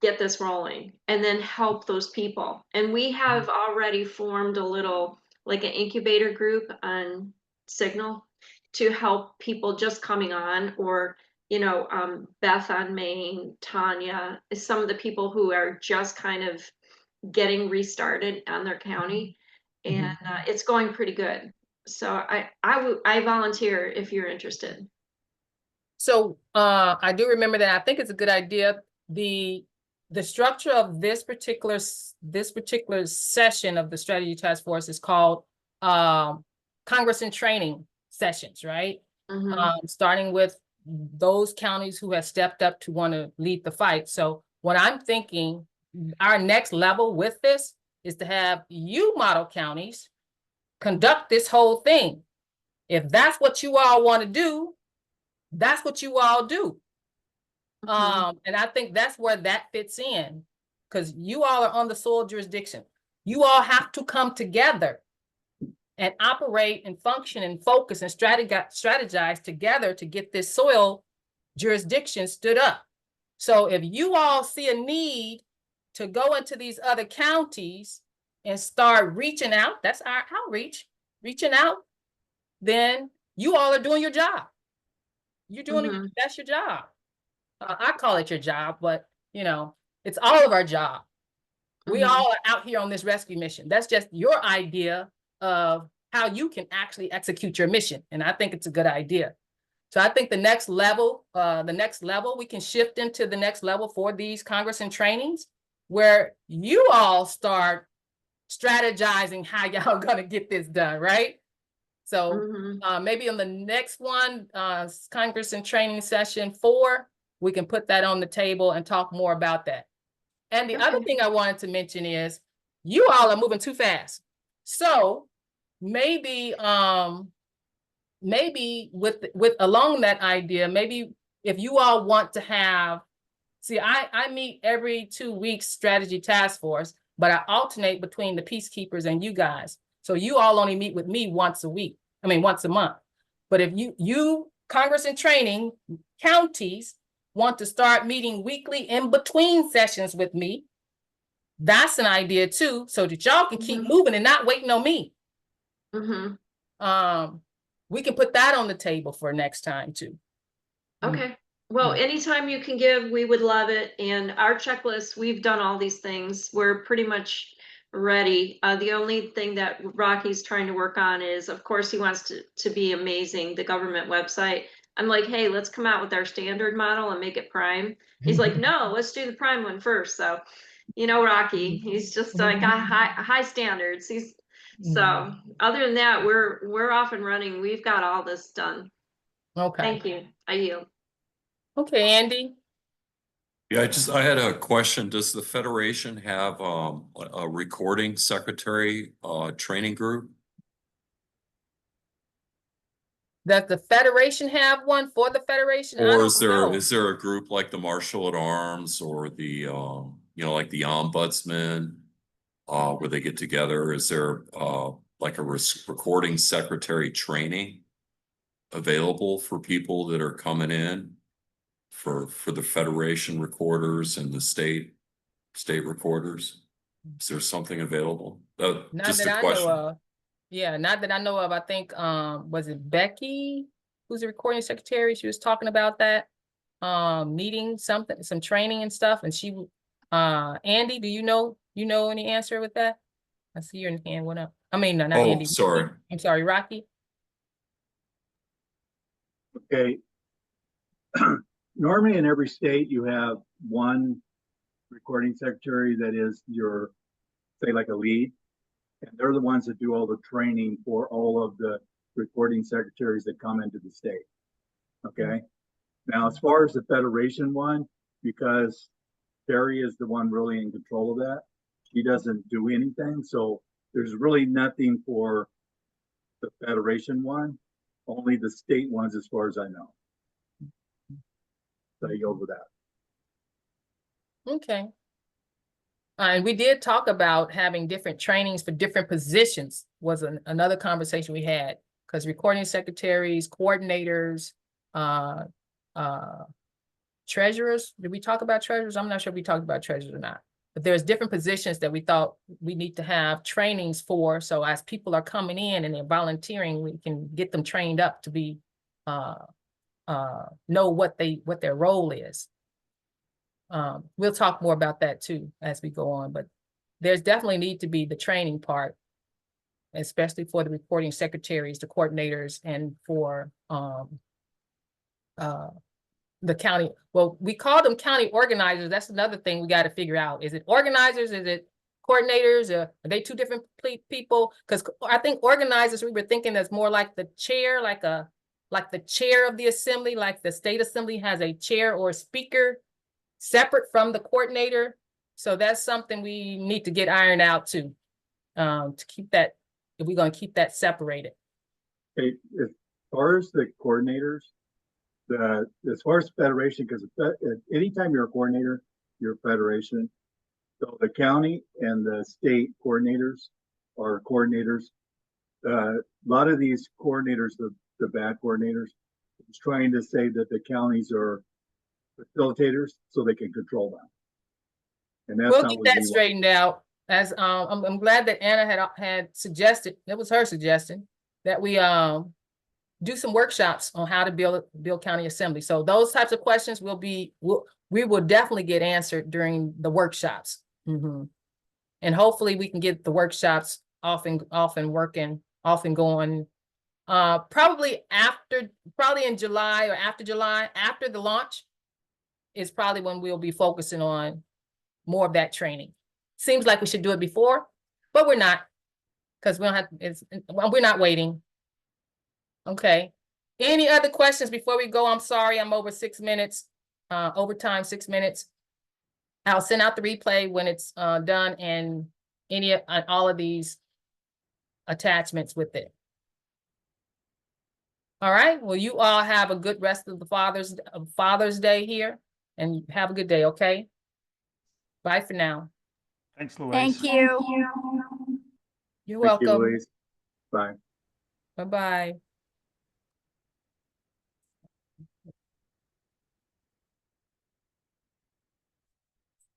get this rolling and then help those people. And we have already formed a little, like an incubator group on Signal to help people just coming on, or Beth on Maine, Tanya, some of the people who are just kind of getting restarted on their county, and it's going pretty good. So I volunteer if you're interested. So I do remember that. I think it's a good idea. The structure of this particular session of the strategy task force is called Congress and training sessions, right? Starting with those counties who have stepped up to want to lead the fight. So what I'm thinking, our next level with this is to have you model counties conduct this whole thing. If that's what you all want to do, that's what you all do. And I think that's where that fits in, because you all are on the soil jurisdiction. You all have to come together and operate and function and focus and strategize together to get this soil jurisdiction stood up. So if you all see a need to go into these other counties and start reaching out, that's our outreach, reaching out, then you all are doing your job. You're doing that's your job. I call it your job, but it's all of our job. We all are out here on this rescue mission. That's just your idea of how you can actually execute your mission. And I think it's a good idea. So I think the next level, we can shift into the next level for these Congress and trainings, where you all start strategizing how y'all gonna get this done, right? So maybe on the next one, Congress and training session 4, we can put that on the table and talk more about that. And the other thing I wanted to mention is you all are moving too fast. So maybe with along that idea, maybe if you all want to have, I meet every 2 weeks strategy task force, but I alternate between the peacekeepers and you guys. So you all only meet with me once a month. But if you Congress and training counties want to start meeting weekly in between sessions with me, that's an idea too, so that y'all can keep moving and not waiting on me. We can put that on the table for next time too. Okay. Well, anytime you can give, we would love it. And our checklist, we've done all these things. We're pretty much ready. The only thing that Rocky's trying to work on is, of course, he wants to be amazing, the government website. I'm like, hey, let's come out with our standard model and make it prime. He's like, no, let's do the prime one first. So, Rocky, he's just got high standards. So other than that, we're off and running. We've got all this done. Okay. Thank you. I yield. Okay, Andy. Yeah, I had a question. Does the Federation have a recording secretary training group? Does the Federation have one for the Federation? Or is there a group like the Marshal at Arms or the like the Ombudsman where they get together? Is there like a recording secretary training available for people that are coming in for the Federation recorders and the state recorders? Is there something available? Just a question. Yeah, not that I know of. I think was it Becky, who's the recording secretary? She was talking about that needing some training and stuff. And she Andy, do you know any answer with that? I see your hand went up. I mean, no, not Andy. Sorry. I'm sorry, Rocky. Okay. normally in every state, you have one recording secretary that is your, say like a lead. And they're the ones that do all the training for all of the recording secretaries that come into the state. Okay. Now, as far as the Federation one, because Terry is the one really in control of that, she doesn't do anything. So there's really nothing for the Federation one, only the state ones, as far as I know. So you over that. Okay. And we did talk about having different trainings for different positions was another conversation we had, because recording secretaries, coordinators, treasurers. Did we talk about treasurers? I'm not sure if we talked about treasurers or not, but there's different positions that we thought we need to have trainings for. So as people are coming in and they're volunteering, we can get them trained up to be, know what their role is. We'll talk more about that too as we go on, but there's definitely need to be the training part, especially for the recording secretaries, the coordinators, and for the county. Well, we call them county organizers. That's another thing we got to figure out. Is it organizers? Is it coordinators? Are they two different people? Because I think organizers, we were thinking that's more like the chair, like the chair of the assembly, like the state assembly has a chair or a speaker separate from the coordinator. So that's something we need to get ironed out too, to keep that, if we're going to keep that separated. Okay, as far as the coordinators, as far as Federation, because anytime you're a coordinator, you're a Federation. So the county and the state coordinators are coordinators. A lot of these coordinators, the bad coordinators, is trying to say that the counties are facilitators so they can control them. And that's We'll not get what that we want. straightened out. As I'm glad that Anna had suggested, it was her suggestion, that we do some workshops on how to build county assembly. So those types of questions we will definitely get answered during the workshops. And hopefully we can get the workshops off and working, off and going. Probably in July or after July, after the launch is probably when we'll be focusing on more of that training. Seems like we should do it before, but we're not, because we're not waiting. Okay. Any other questions before we go? I'm sorry, I'm over 6 minutes, overtime 6 minutes. I'll send out the replay when it's done, and all of these attachments with it. All right. Well, you all have a good rest of the Father's Day here, and have a good day. Okay. Bye for now. Thanks, Louise. Thank you. You're Thank you, welcome. Louise. Bye. Bye-bye.